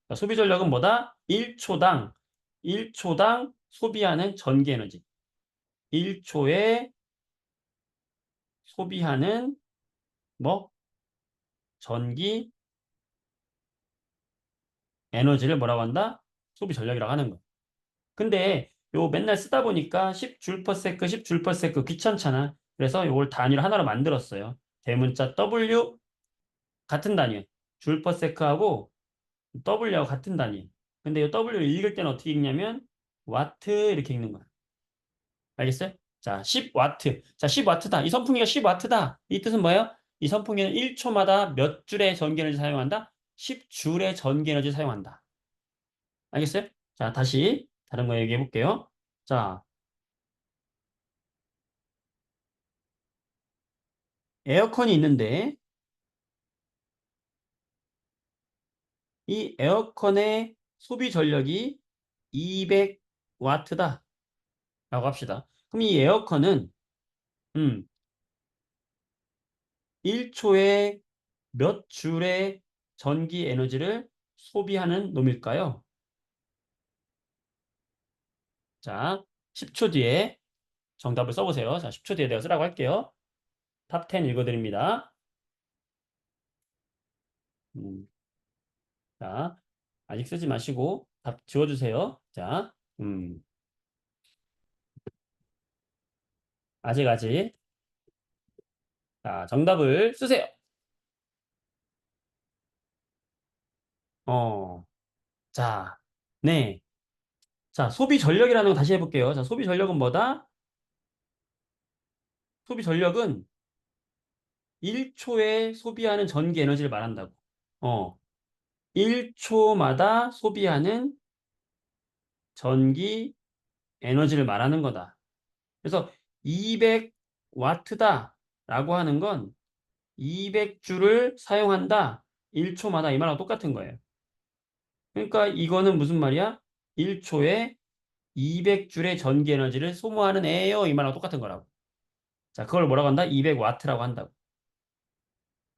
자, 소비 전력은 뭐다? 1초당 소비하는 전기 에너지. 1초에 소비하는 뭐? 전기 에너지를 뭐라고 한다? 소비 전력이라고 하는 거. 근데 요 맨날 쓰다 보니까 10줄 퍼 세크, 10줄 퍼 세크 귀찮잖아. 그래서 요걸 단위로 하나로 만들었어요. 대문자 W 같은 단위. 줄 퍼 세크하고 W하고 같은 단위. 근데 이 W를 읽을 때는 어떻게 읽냐면 와트 이렇게 읽는 거야. 알겠어요? 자, 10와트. 자, 10와트다. 이 선풍기가 10와트다. 이 뜻은 뭐예요? 이 선풍기는 1초마다 몇 줄의 전기 에너지 사용한다? 10줄의 전기 에너지 사용한다. 알겠어요? 자, 다시 다른 거 얘기해 볼게요. 자, 에어컨이 있는데 이 에어컨의 소비 전력이 200와트다. 라고 합시다. 그럼 이 에어컨은 음, 1초에 몇 줄의 전기 에너지를 소비하는 놈일까요? 자, 10초 뒤에 정답을 써보세요. 자, 10초 뒤에 내가 쓰라고 할게요. 탑 10 읽어드립니다. 음, 자, 아직 쓰지 마시고 답 지워주세요. 자, 아직. 자, 정답을 쓰세요. 어, 자, 네. 자, 소비 전력이라는 거 다시 해볼게요. 자, 소비 전력은 뭐다? 소비 전력은 1초에 소비하는 전기 에너지를 말한다고. 어, 1초마다 소비하는 전기 에너지를 말하는 거다. 그래서 200와트다 라고 하는 건 200줄을 사용한다. 1초마다 이 말하고 똑같은 거예요. 그러니까 이거는 무슨 말이야? 1초에 200줄의 전기 에너지를 소모하는 애요. 이 말하고 똑같은 거라고. 자, 그걸 뭐라고 한다? 200와트라고 한다고.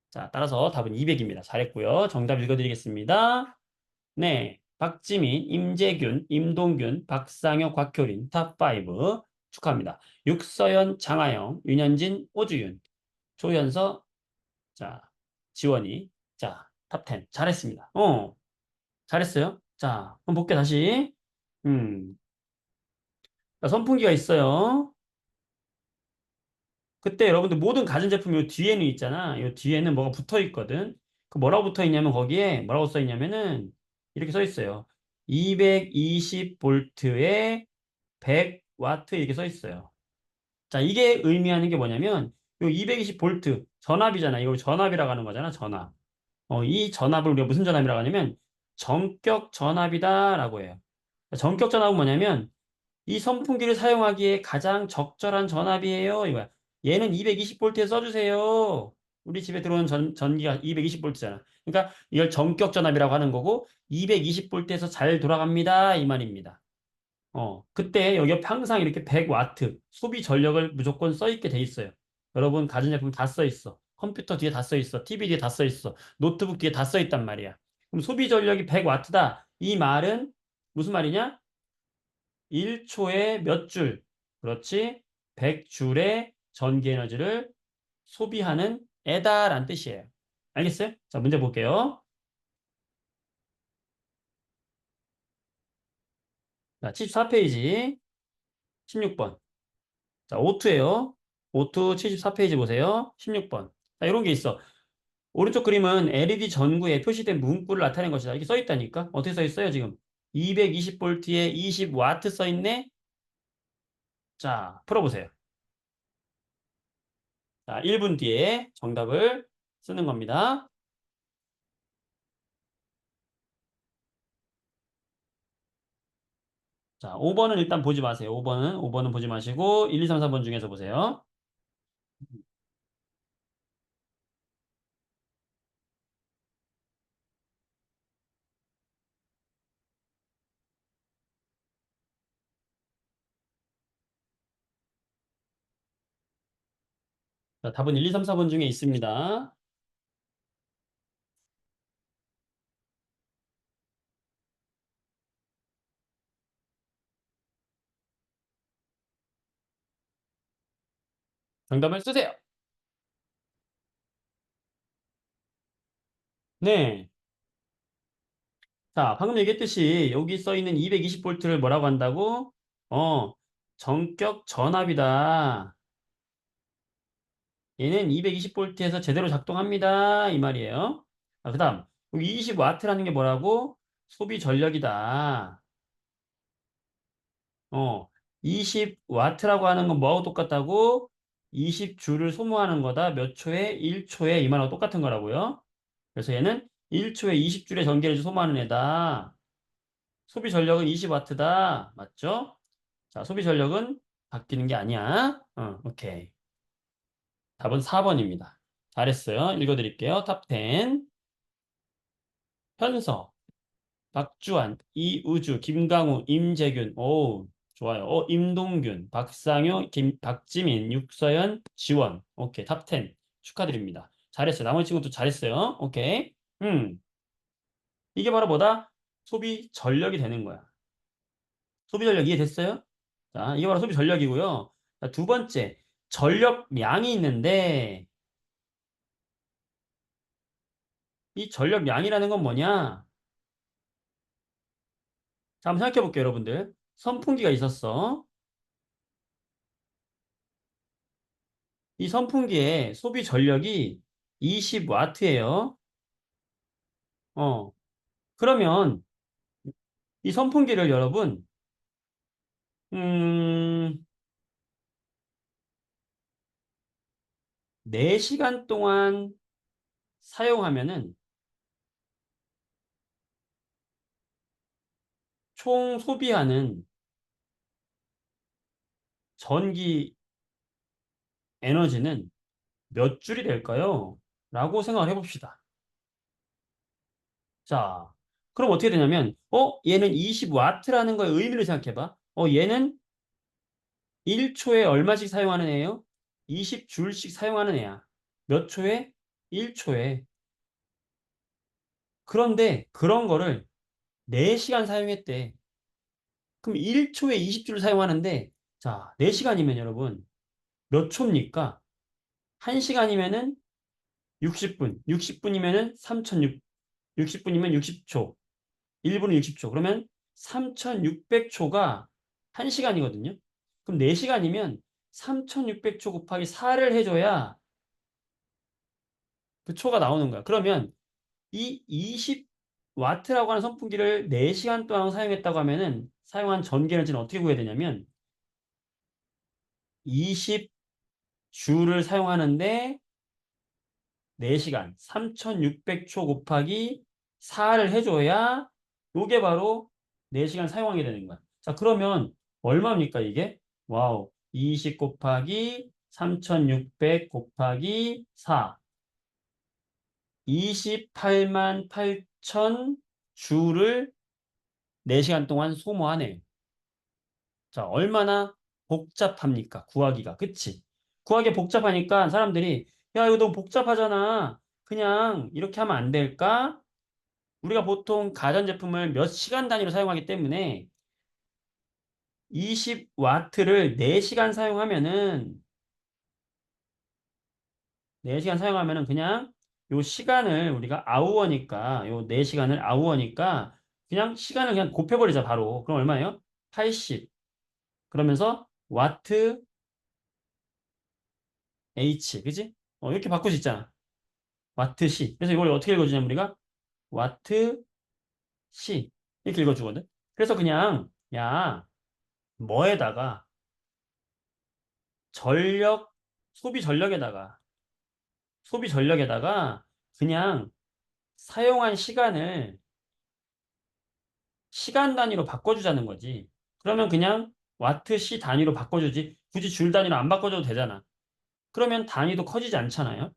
자, 따라서 답은 200입니다. 잘했고요. 정답 읽어드리겠습니다. 네. 박지민, 임재균, 임동균, 박상혁, 곽효린, 탑5 축하합니다. 육서연, 장하영, 윤현진, 오주윤, 조현서, 자, 지원이, 자, 탑10 잘했습니다. 잘했어요. 자, 그럼 볼게 다시. 음, 자, 선풍기가 있어요. 그때 여러분들 모든 가전제품 요 뒤에는 있잖아. 요 뒤에는 뭐가 붙어 있거든. 그 뭐라고 붙어 있냐면 거기에 뭐라고 써 있냐면은 이렇게 써 있어요. 220볼트에 100와트 이렇게 써 있어요. 자, 이게 의미하는 게 뭐냐면 요 220볼트 전압이잖아. 이걸 전압이라고 하는 거잖아. 전압. 이 전압을 우리가 무슨 전압이라고 하냐면 전격 전압이다라고 해요. 전격 전압은 뭐냐면 이 선풍기를 사용하기에 가장 적절한 전압이에요. 이거야. 얘는 220볼트에 써주세요. 우리 집에 들어오는 전기가 220볼트잖아. 그러니까 이걸 전격 전압이라고 하는 거고 220볼트에서 잘 돌아갑니다. 이 말입니다. 그때 여기 옆에 항상 이렇게 100와트 소비 전력을 무조건 써 있게 돼 있어요. 여러분 가전제품 다 써 있어. 컴퓨터 뒤에 다 써 있어. TV 뒤에 다 써 있어. 노트북 뒤에 다 써 있단 말이야. 그럼 소비 전력이 100와트다. 이 말은 무슨 말이냐? 1초에 몇 줄? 그렇지. 100줄의 전기 에너지를 소비하는 애다라는 뜻이에요. 알겠어요? 자, 문제 볼게요. 자, 74페이지 16번. 자, O2예요. O2 74페이지 보세요. 16번. 자, 이런 게 있어. 오른쪽 그림은 LED 전구에 표시된 문구를 나타낸 것이다. 이렇게 써 있다니까? 어떻게 써 있어요, 지금? 220볼트에 20와트 써 있네? 자, 풀어보세요. 자, 1분 뒤에 정답을 쓰는 겁니다. 자, 5번은 일단 보지 마세요. 5번은 보지 마시고 1, 2, 3, 4번 중에서 보세요. 자, 답은 1, 2, 3, 4번 중에 있습니다. 정답을 쓰세요. 네. 자, 방금 얘기했듯이 여기 써 있는 220V를 뭐라고 한다고? 어, 전격 전압이다. 얘는 220V에서 제대로 작동합니다. 이 말이에요. 아, 그다음 여기 20W라는 게 뭐라고? 소비 전력이다. 20W라고 하는 건 뭐하고 똑같다고? 20J를 소모하는 거다. 몇 초에? 1초에 이 말하고 똑같은 거라고요. 그래서 얘는 1초에 20J의 전기를 소모하는 애다. 소비 전력은 20W다. 맞죠? 자, 소비 전력은 바뀌는 게 아니야. 오케이. 답은 4번입니다. 잘했어요. 읽어드릴게요. 탑 10. 현서, 박주환, 이우주, 김강우, 임재균. 오, 좋아요. 임동균, 박상효, 박지민, 육서연, 지원. 오케이. 탑 10. 축하드립니다. 잘했어요. 나머지 친구도 잘했어요. 오케이. 음, 이게 바로 뭐다? 소비 전력이 되는 거야. 소비 전력 이해됐어요? 자, 이게 바로 소비 전력이고요. 자, 두 번째, 전력량이 있는데, 이 전력량이라는 건 뭐냐? 자, 한번 생각해 볼게요, 여러분들. 선풍기가 있었어. 이 선풍기의 소비 전력이 20W예요. 어, 그러면 이 선풍기를 여러분, 음, 4시간 동안 사용하면은 총 소비하는 전기 에너지는 몇 줄이 될까요? 라고 생각을 해봅시다. 자, 그럼 어떻게 되냐면, 얘는 20W라는 거의 의미를 생각해봐. 얘는 1초에 얼마씩 사용하는 애예요? 20줄씩 사용하는 애야. 몇 초에? 1초에. 그런데 그런 거를 4시간 사용했대. 그럼 1초에 20줄 사용하는데, 자, 4시간이면 여러분, 몇 초입니까? 1시간이면은 60분, 60분이면은 3,600, 60분이면 60초, 1분은 60초. 그러면 3,600초가 1시간이거든요. 그럼 4시간이면 3,600초 곱하기 4를 해줘야 그 초가 나오는 거야. 그러면 이 20W라고 하는 선풍기를 4시간 동안 사용했다고 하면은 사용한 전기 에너지는 어떻게 구해야 되냐면 20J를 사용하는데 4시간 3,600초 곱하기 4를 해줘야 요게 바로 4시간 사용하게 되는 거야. 자, 그러면 얼마입니까 이게? 와우. 20 곱하기 3,600 곱하기 4. 28만 8천 주를 4시간 동안 소모하네. 자, 얼마나 복잡합니까? 구하기가. 그치? 구하기 복잡하니까 사람들이 야, 이거 너무 복잡하잖아. 그냥 이렇게 하면 안 될까? 우리가 보통 가전제품을 몇 시간 단위로 사용하기 때문에 20W를 4시간 사용하면은 4시간 사용하면은 그냥 요 시간을 우리가 아우어니까 요 4시간을 아우어니까 그냥 시간을 그냥 곱해버리자 바로. 그럼 얼마예요? 80. 그러면서 와트 H 그지? 이렇게 바꿀 수 있잖아. 와트 시. 그래서 이걸 어떻게 읽어주냐면 우리가 와트 시 이렇게 읽어주거든. 그래서 그냥 야 뭐에다가 전력 소비 전력에다가 그냥 사용한 시간을 시간 단위로 바꿔주자는 거지. 그러면 그냥 와트시 단위로 바꿔주지. 굳이 줄 단위로 안 바꿔줘도 되잖아. 그러면 단위도 커지지 않잖아요.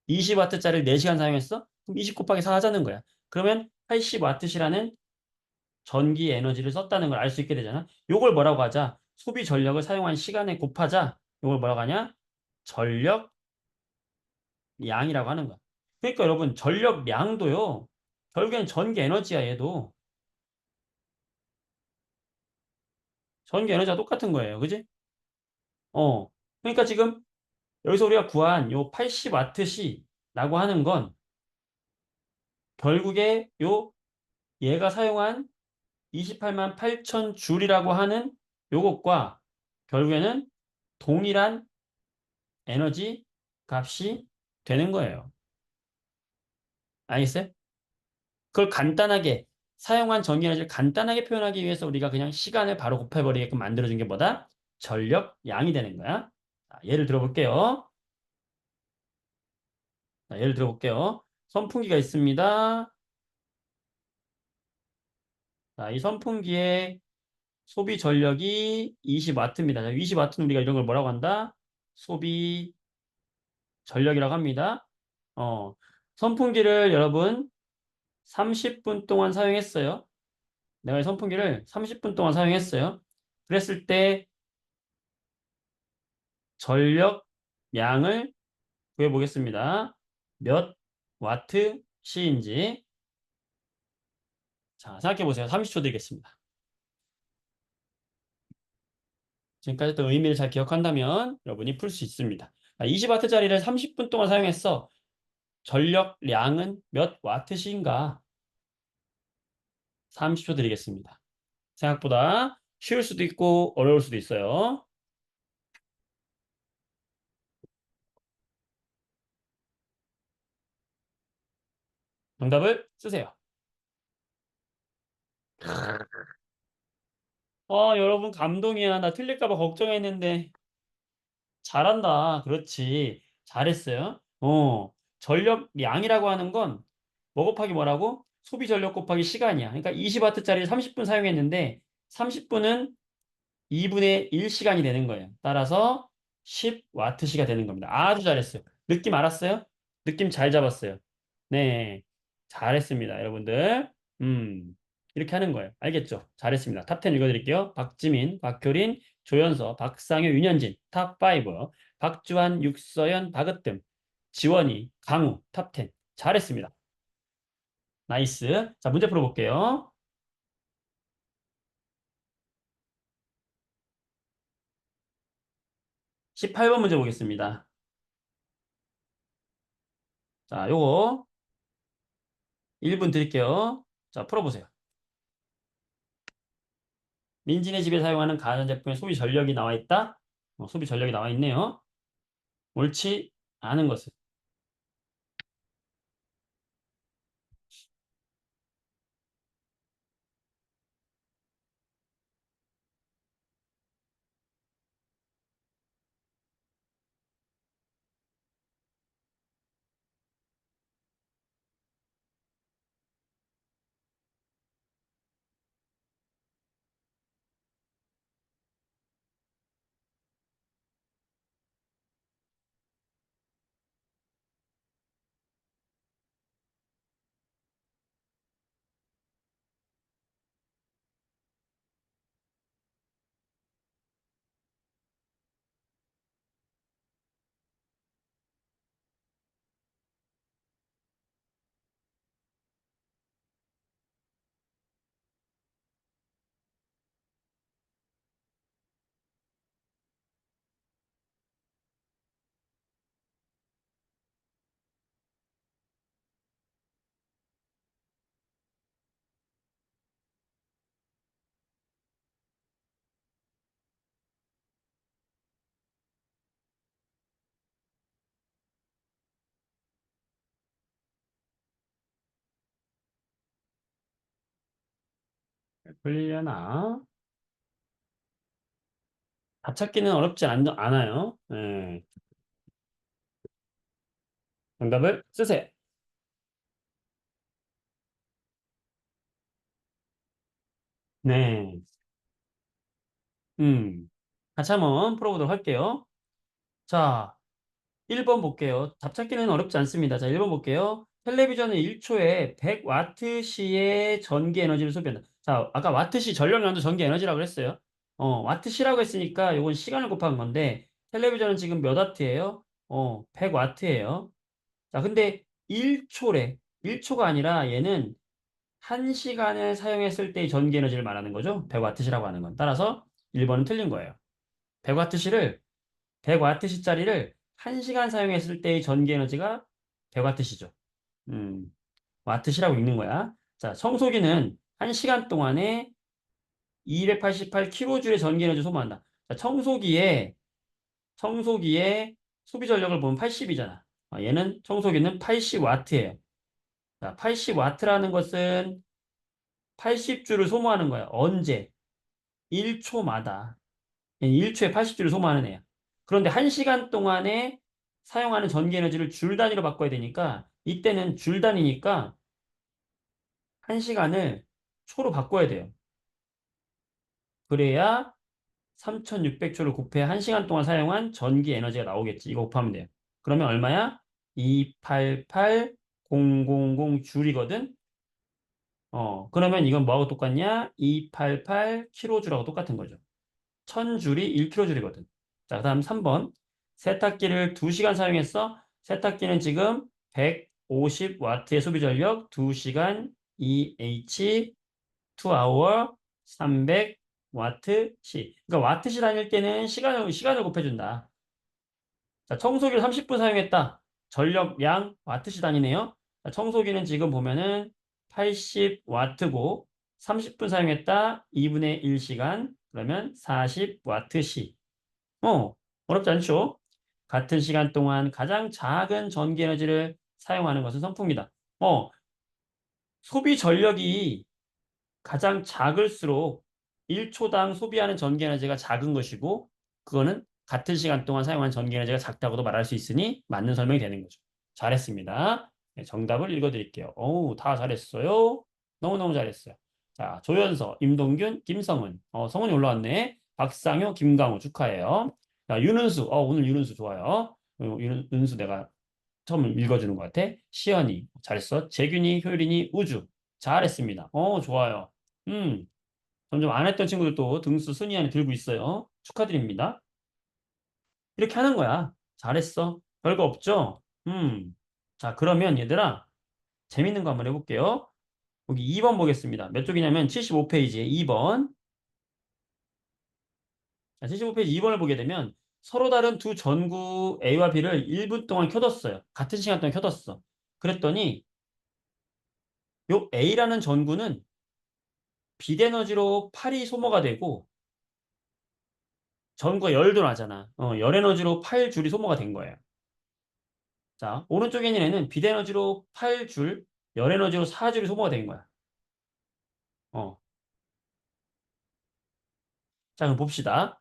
20W짜리를 4시간 사용했어? 그럼 20 곱하기 4 하자는 거야. 그러면 80W시라는 전기 에너지를 썼다는 걸 알 수 있게 되잖아. 요걸 뭐라고 하자? 소비 전력을 사용한 시간에 곱하자. 요걸 뭐라고 하냐? 전력량이라고 하는 거야. 그러니까 여러분, 전력량도요. 결국엔 전기 에너지야, 얘도. 전기 에너지가 똑같은 거예요. 그지? 어. 그러니까 지금 여기서 우리가 구한 요 80W시라고 하는 건 결국에 요 얘가 사용한 28만 8천 줄이라고 하는 요것과 결국에는 동일한 에너지 값이 되는 거예요. 알겠어요? 그걸 간단하게 사용한 전기 에너지를 간단하게 표현하기 위해서 우리가 그냥 시간을 바로 곱해버리게끔 만들어준 게 뭐다? 전력량이 되는 거야. 자, 예를 들어볼게요. 자, 예를 들어볼게요. 선풍기가 있습니다. 자, 이 선풍기의 소비 전력이 20W입니다. 20W는 우리가 이런 걸 뭐라고 한다? 소비 전력이라고 합니다. 어, 선풍기를 여러분 30분 동안 사용했어요. 내가 이 선풍기를 30분 동안 사용했어요. 그랬을 때 전력량을 구해보겠습니다. 몇 와트 시인지. 자, 생각해보세요. 30초 드리겠습니다. 지금까지 또 의미를 잘 기억한다면 여러분이 풀 수 있습니다. 20W짜리를 30분 동안 사용했어. 전력량은 몇 와트시인가? 30초 드리겠습니다. 생각보다 쉬울 수도 있고 어려울 수도 있어요. 정답을 쓰세요. 여러분 감동이야. 나 틀릴까 봐 걱정했는데 잘한다. 그렇지. 잘했어요. 전력량이라고 하는 건 뭐 곱하기 뭐라고? 소비 전력 곱하기 시간이야. 그러니까 20W짜리 30분 사용했는데 30분은 2분의 1시간이 되는 거예요. 따라서 10W시가 되는 겁니다. 아주 잘했어요. 느낌 알았어요? 느낌 잘 잡았어요. 네. 잘했습니다, 여러분들. 음, 이렇게 하는 거예요. 알겠죠? 잘했습니다. 탑 10 읽어드릴게요. 박지민, 박효린, 조연서, 박상효, 윤현진, 탑 5. 박주환, 육서연, 박으뜸, 지원이, 강우, 탑 10. 잘했습니다. 나이스. 자, 문제 풀어볼게요. 18번 문제 보겠습니다. 자, 요거 1분 드릴게요. 자, 풀어보세요. 민진의 집에 사용하는 가전제품의 소비 전력이 나와 있다? 소비 전력이 나와 있네요. 옳지 않은 것은. 풀리려나? 답찾기는 어렵지 않아요. 정답을 쓰세요. 네. 같이 한번 풀어보도록 할게요. 자, 1번 볼게요. 답찾기는 어렵지 않습니다. 자, 1번 볼게요. 텔레비전은 1초에 100와트시의 전기 에너지를 소비한다. 자, 아까 와트시 전력량도 전기 에너지라고 했어요. 와트시라고 했으니까 이건 시간을 곱한 건데 텔레비전은 지금 몇 와트예요? 100와트예요. 자, 근데 1초래. 1초가 아니라 얘는 1시간을 사용했을 때의 전기 에너지를 말하는 거죠. 100와트시라고 하는 건. 따라서 1번은 틀린 거예요. 100와트시짜리를 1시간 사용했을 때의 전기 에너지가 100와트시죠. 음, 와트시라고 읽는 거야. 자, 청소기는 1시간 동안에 288kJ의 전기 에너지 소모한다. 자, 청소기의 소비 전력을 보면 80이잖아. 얘는 청소기는 80와트예요. 자, 80와트라는 것은 80주를 소모하는 거야. 언제? 1초마다. 1초에 80주를 소모하는 애야. 그런데 1시간 동안에 사용하는 전기 에너지를 줄 단위로 바꿔야 되니까 이때는 줄 단위니까 1시간을 초로 바꿔야 돼요. 그래야 3600초를 곱해 1시간 동안 사용한 전기 에너지가 나오겠지. 이거 곱하면 돼요. 그러면 얼마야? 288000 줄이거든? 그러면 이건 뭐하고 똑같냐? 288kJ하고 똑같은 거죠. 1000줄이 1kJ이거든. 자, 그 다음 3번. 세탁기를 2시간 사용했어? 세탁기는 지금 150와트의 소비 전력, 2시간 EH 2hour 300와트시. 그러니까 와트시 다닐 때는 시간을 곱해준다. 자, 청소기를 30분 사용했다. 전력량 와트시 단위네요. 자, 청소기는 지금 보면은 80와트고 30분 사용했다. 2분의 1시간. 그러면 40와트시. 어렵지 않죠? 같은 시간 동안 가장 작은 전기 에너지를 사용하는 것은 선풍기다. 소비 전력이 가장 작을수록 1초당 소비하는 전기 에너지가 작은 것이고, 그거는 같은 시간 동안 사용한 전기 에너지가 작다고도 말할 수 있으니 맞는 설명이 되는 거죠. 잘했습니다. 네, 정답을 읽어드릴게요. 어우, 다 잘했어요. 너무너무 잘했어요. 자, 조연서, 임동균, 김성은. 성은이 올라왔네. 박상효, 김강우 축하해요. 자, 윤은수. 오늘 윤은수 좋아요. 윤은수 내가 처음 읽어주는 것 같아. 시연이. 잘했어. 재균이, 효린이, 우주. 잘했습니다. 좋아요. 음, 점점 안 했던 친구들도 등수 순위 안에 들고 있어요. 축하드립니다. 이렇게 하는 거야. 잘했어. 별거 없죠? 자, 그러면 얘들아, 재밌는 거 한번 해볼게요. 여기 2번 보겠습니다. 몇 쪽이냐면 75페이지에 2번. 자, 75페이지 2번을 보게 되면 서로 다른 두 전구 A와 B를 1분 동안 켜뒀어요. 같은 시간 동안 켜뒀어. 그랬더니 요 A라는 전구는 빛에너지로 8이 소모가 되고 전구가 열도 나잖아. 열 에너지로 8줄이 소모가 된 거예요. 자, 오른쪽에 있는 애는 빛 에너지로 8줄, 열 에너지로 4줄이 소모가 된 거야. 어. 자, 그럼 봅시다.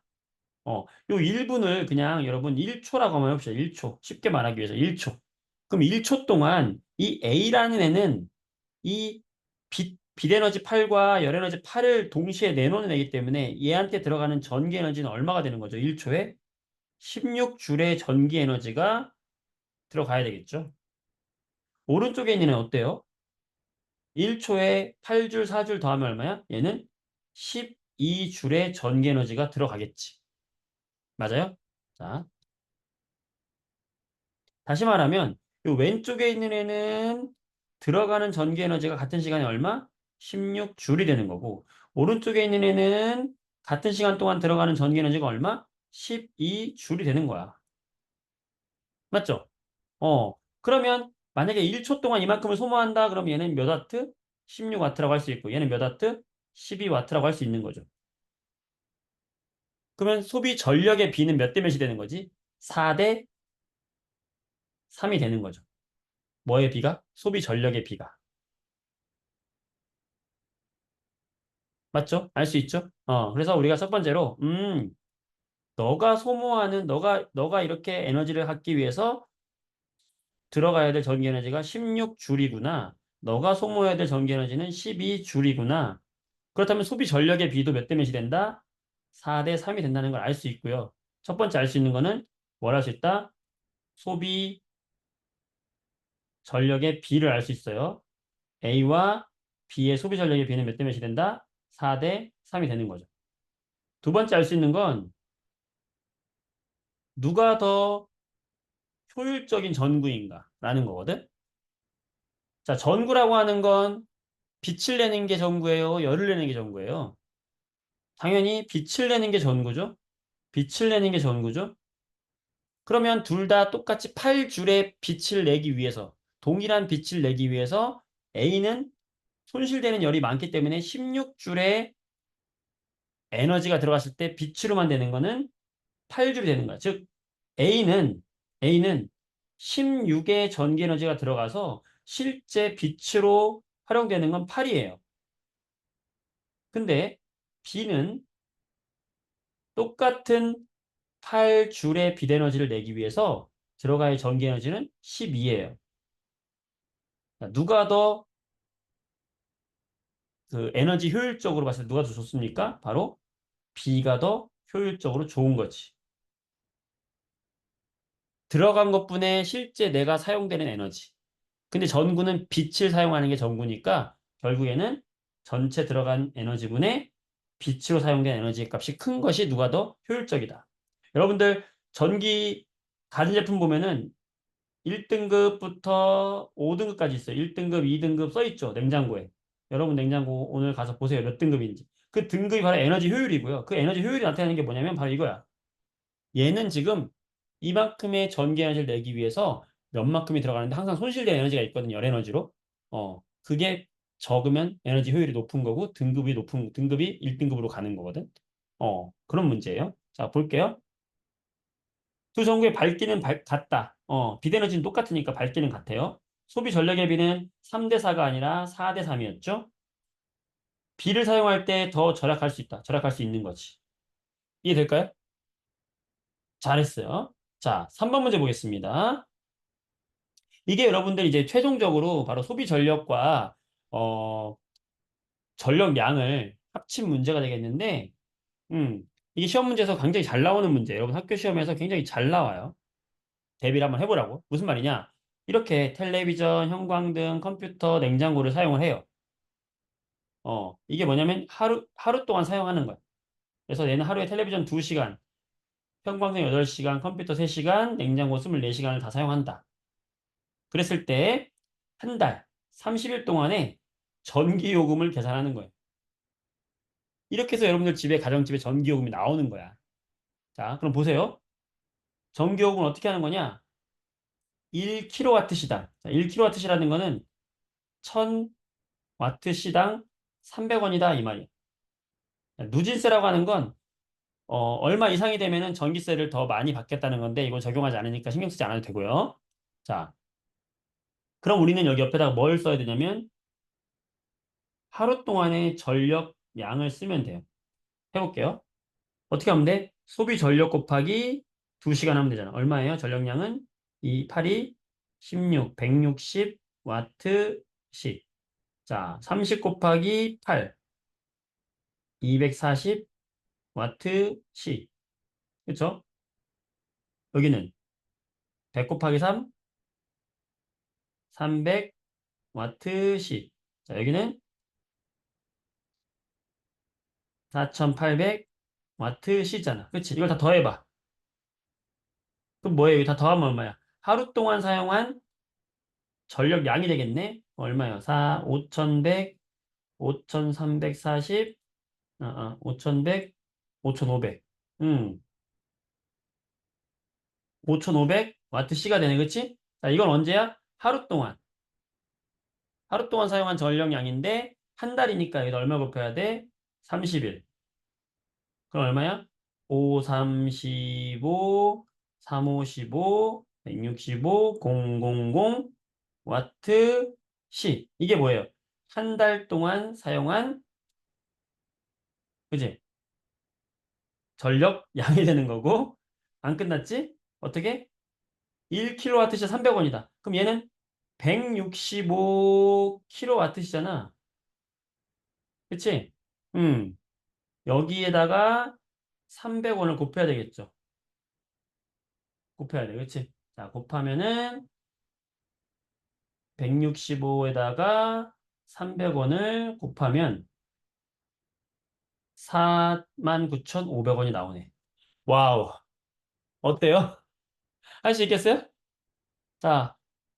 요 1분을 그냥 여러분 1초라고 한번 해봅시다. 1초. 쉽게 말하기 위해서 1초. 그럼 1초 동안 이 A라는 애는 이 빛 에너지 8과 열 에너지 8을 동시에 내놓는 애기 때문에 얘한테 들어가는 전기 에너지는 얼마가 되는 거죠? 1초에 16줄의 전기 에너지가 들어가야 되겠죠? 오른쪽에 있는 애는 어때요? 1초에 8줄, 4줄 더하면 얼마야? 얘는 12줄의 전기 에너지가 들어가겠지. 맞아요? 자, 다시 말하면 이 왼쪽에 있는 애는 들어가는 전기 에너지가 같은 시간에 얼마? 16줄이 되는 거고 오른쪽에 있는 애는 같은 시간 동안 들어가는 전기 에너지가 얼마? 12줄이 되는 거야. 맞죠? 그러면 만약에 1초 동안 이만큼을 소모한다 그럼 얘는 몇 와트? 16와트라고 할 수 있고 얘는 몇 와트? 12와트라고 할 수 있는 거죠. 그러면 소비 전력의 비는 몇 대 몇이 되는 거지? 4대 3이 되는 거죠. 뭐의 비가? 소비 전력의 비가. 맞죠? 알 수 있죠? 그래서 우리가 첫 번째로, 너가 이렇게 에너지를 갖기 위해서 들어가야 될 전기 에너지가 16줄이구나. 너가 소모해야 될 전기 에너지는 12줄이구나. 그렇다면 소비 전력의 비도 몇 대 몇이 된다? 4대 3이 된다는 걸 알 수 있고요. 첫 번째 알 수 있는 거는 뭘 할 수 있다? 소비 전력의 B를 알 수 있어요. A와 B의 소비 전력의 B는 몇 대 몇이 된다? 4대 3이 되는 거죠. 두 번째 알 수 있는 건 누가 더 효율적인 전구인가? 라는 거거든. 자, 전구라고 하는 건 빛을 내는 게 전구예요? 열을 내는 게 전구예요? 당연히 빛을 내는 게 전구죠? 빛을 내는 게 전구죠? 그러면 둘 다 똑같이 8줄의 빛을 내기 위해서, 동일한 빛을 내기 위해서 A는 손실되는 열이 많기 때문에 16줄의 에너지가 들어갔을 때 빛으로만 되는 거는 8줄이 되는 거야. 즉, A는 16의 전기 에너지가 들어가서 실제 빛으로 활용되는 건 8이에요. 근데 B는 똑같은 8줄의 빛 에너지를 내기 위해서 들어갈 전기 에너지는 12예요. 누가 더 그 에너지 효율적으로 봤을 때 누가 더 좋습니까? 바로 B가 더 효율적으로 좋은 거지. 들어간 것분에 실제 내가 사용되는 에너지. 근데 전구는 빛을 사용하는 게 전구니까 결국에는 전체 들어간 에너지분의 빛으로 사용된 에너지 값이 큰 것이 누가 더 효율적이다. 여러분들 전기 가전제품 보면은 1등급부터 5등급까지 있어요. 1등급, 2등급 써 있죠. 냉장고에. 여러분 냉장고 오늘 가서 보세요. 몇 등급인지. 그 등급이 바로 에너지 효율이고요. 그 에너지 효율이 나타내는 게 뭐냐면 바로 이거야. 얘는 지금 이만큼의 전기 에너지를 내기 위해서 몇만큼이 들어가는데 항상 손실된 에너지가 있거든요. 열 에너지로. 그게 적으면 에너지 효율이 높은 거고 등급이 1등급으로 가는 거거든. 그런 문제예요. 자, 볼게요. 두 전구의 밝기는 같다. 비대너지는 똑같으니까 밝기는 같아요. 소비 전력의 비는 3대 4가 아니라 4대 3이었죠. 비를 사용할 때 더 절약할 수 있다. 절약할 수 있는 거지. 이해될까요? 잘했어요. 자, 3번 문제 보겠습니다. 이게 여러분들 이제 최종적으로 바로 소비 전력과 어, 전력량을 합친 문제가 되겠는데, 음, 이게 시험 문제에서 굉장히 잘 나오는 문제. 여러분 학교 시험에서 굉장히 잘 나와요. 대비를 한번 해보라고. 무슨 말이냐? 이렇게 텔레비전, 형광등, 컴퓨터, 냉장고를 사용을 해요. 이게 뭐냐면 하루 동안 사용하는 거야. 그래서 얘는 하루에 텔레비전 2시간, 형광등 8시간, 컴퓨터 3시간, 냉장고 24시간을 다 사용한다. 그랬을 때 한 달, 30일 동안에 전기요금을 계산하는 거예요. 이렇게 해서 여러분들 집에, 가정집에 전기요금이 나오는 거야. 자, 그럼 보세요. 전기요금은 어떻게 하는 거냐? 1kW 시당. 자, 1kW 시라는 거는 1000W 시당 300원이다 이 말이에요. 누진세라고 하는 건 얼마 이상이 되면은 전기세를 더 많이 받겠다는 건데 이거 적용하지 않으니까 신경 쓰지 않아도 되고요. 자, 그럼 우리는 여기 옆에다가 뭘 써야 되냐면 하루 동안의 전력량을 쓰면 돼요. 해볼게요. 어떻게 하면 돼? 소비 전력 곱하기 2시간 하면 되잖아. 얼마예요? 전력량은 8이 16, 160 와트 시. 자, 30 곱하기 8, 240 와트 시. 그쵸? 여기는 100 곱하기 3, 300 와트 시. 자, 여기는 4800 와트 시잖아. 그치? 이걸 다 더해봐. 그럼 뭐예요? 여기 다 더하면 얼마야? 하루 동안 사용한 전력량이 되겠네? 얼마요? 5100, 5340, 5100, 5500. 5500 와트 시가 되네. 그치? 자, 이건 언제야? 하루 동안. 하루 동안 사용한 전력량인데, 한 달이니까 여기다 얼마 곱해야 돼? 30일. 그럼 얼마야? 5, 3, 15, 3, 5, 15, 165, 000 와트 시. 이게 뭐예요? 한 달 동안 사용한, 그지? 전력 양이 되는 거고, 안 끝났지? 어떻게? 1kWh 300원이다. 그럼 얘는 165kWh잖아. 그치? 여기에다가 300원을 곱해야 되겠죠. 곱해야 돼. 그치? 자, 곱하면은 165에다가 300원을 곱하면 49,500원이 나오네. 와우. 어때요? 할 수 있겠어요? 자,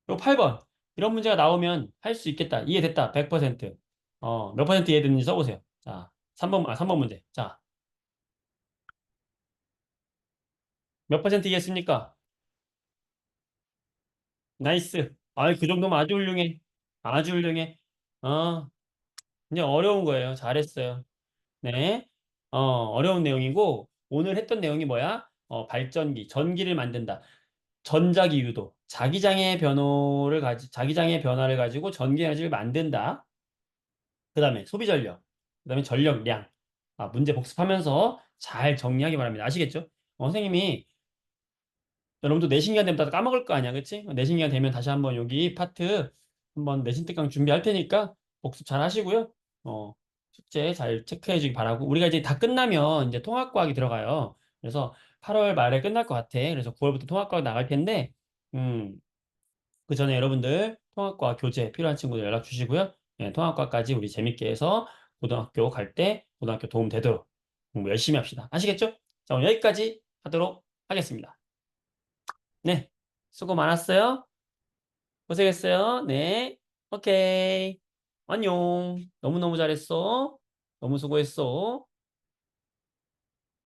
요 8번. 이런 문제가 나오면 할 수 있겠다. 이해됐다. 100%. 몇 퍼센트 이해됐는지 써보세요. 자, 3번 문제. 자, 몇 퍼센트 이해했습니까? 나이스. 아이, 그 정도면 아주 훌륭해. 아주 훌륭해. 어, 이제 어려운 거예요. 잘했어요. 네. 어려운 내용이고, 오늘 했던 내용이 뭐야? 발전기, 전기를 만든다. 전자기 유도, 자기장의 변화를 가지고 전기 에너지를 만든다. 그 다음에 소비 전력, 그 다음에 전력량. 문제 복습하면서 잘 정리하기 바랍니다. 아시겠죠? 선생님이 여러분도 내신 기간 되면 다 까먹을 거 아니야, 그치? 내신 기간 되면 다시 한번 여기 파트 한번 내신 특강 준비할 테니까 복습 잘 하시고요. 숙제 잘 체크해 주기 바라고. 우리가 이제 다 끝나면 이제 통합과학이 들어가요. 그래서 8월 말에 끝날 것 같아. 그래서 9월부터 통합과학 나갈 텐데, 음, 그 전에 여러분들 통합과학 교재 필요한 친구들 연락 주시고요. 예, 통합과까지 우리 재밌게 해서 고등학교 갈 때 고등학교 도움 되도록 공부 열심히 합시다. 아시겠죠? 자, 오늘 여기까지 하도록 하겠습니다. 네. 수고 많았어요. 고생했어요. 네. 오케이. 안녕. 너무너무 잘했어. 너무 수고했어.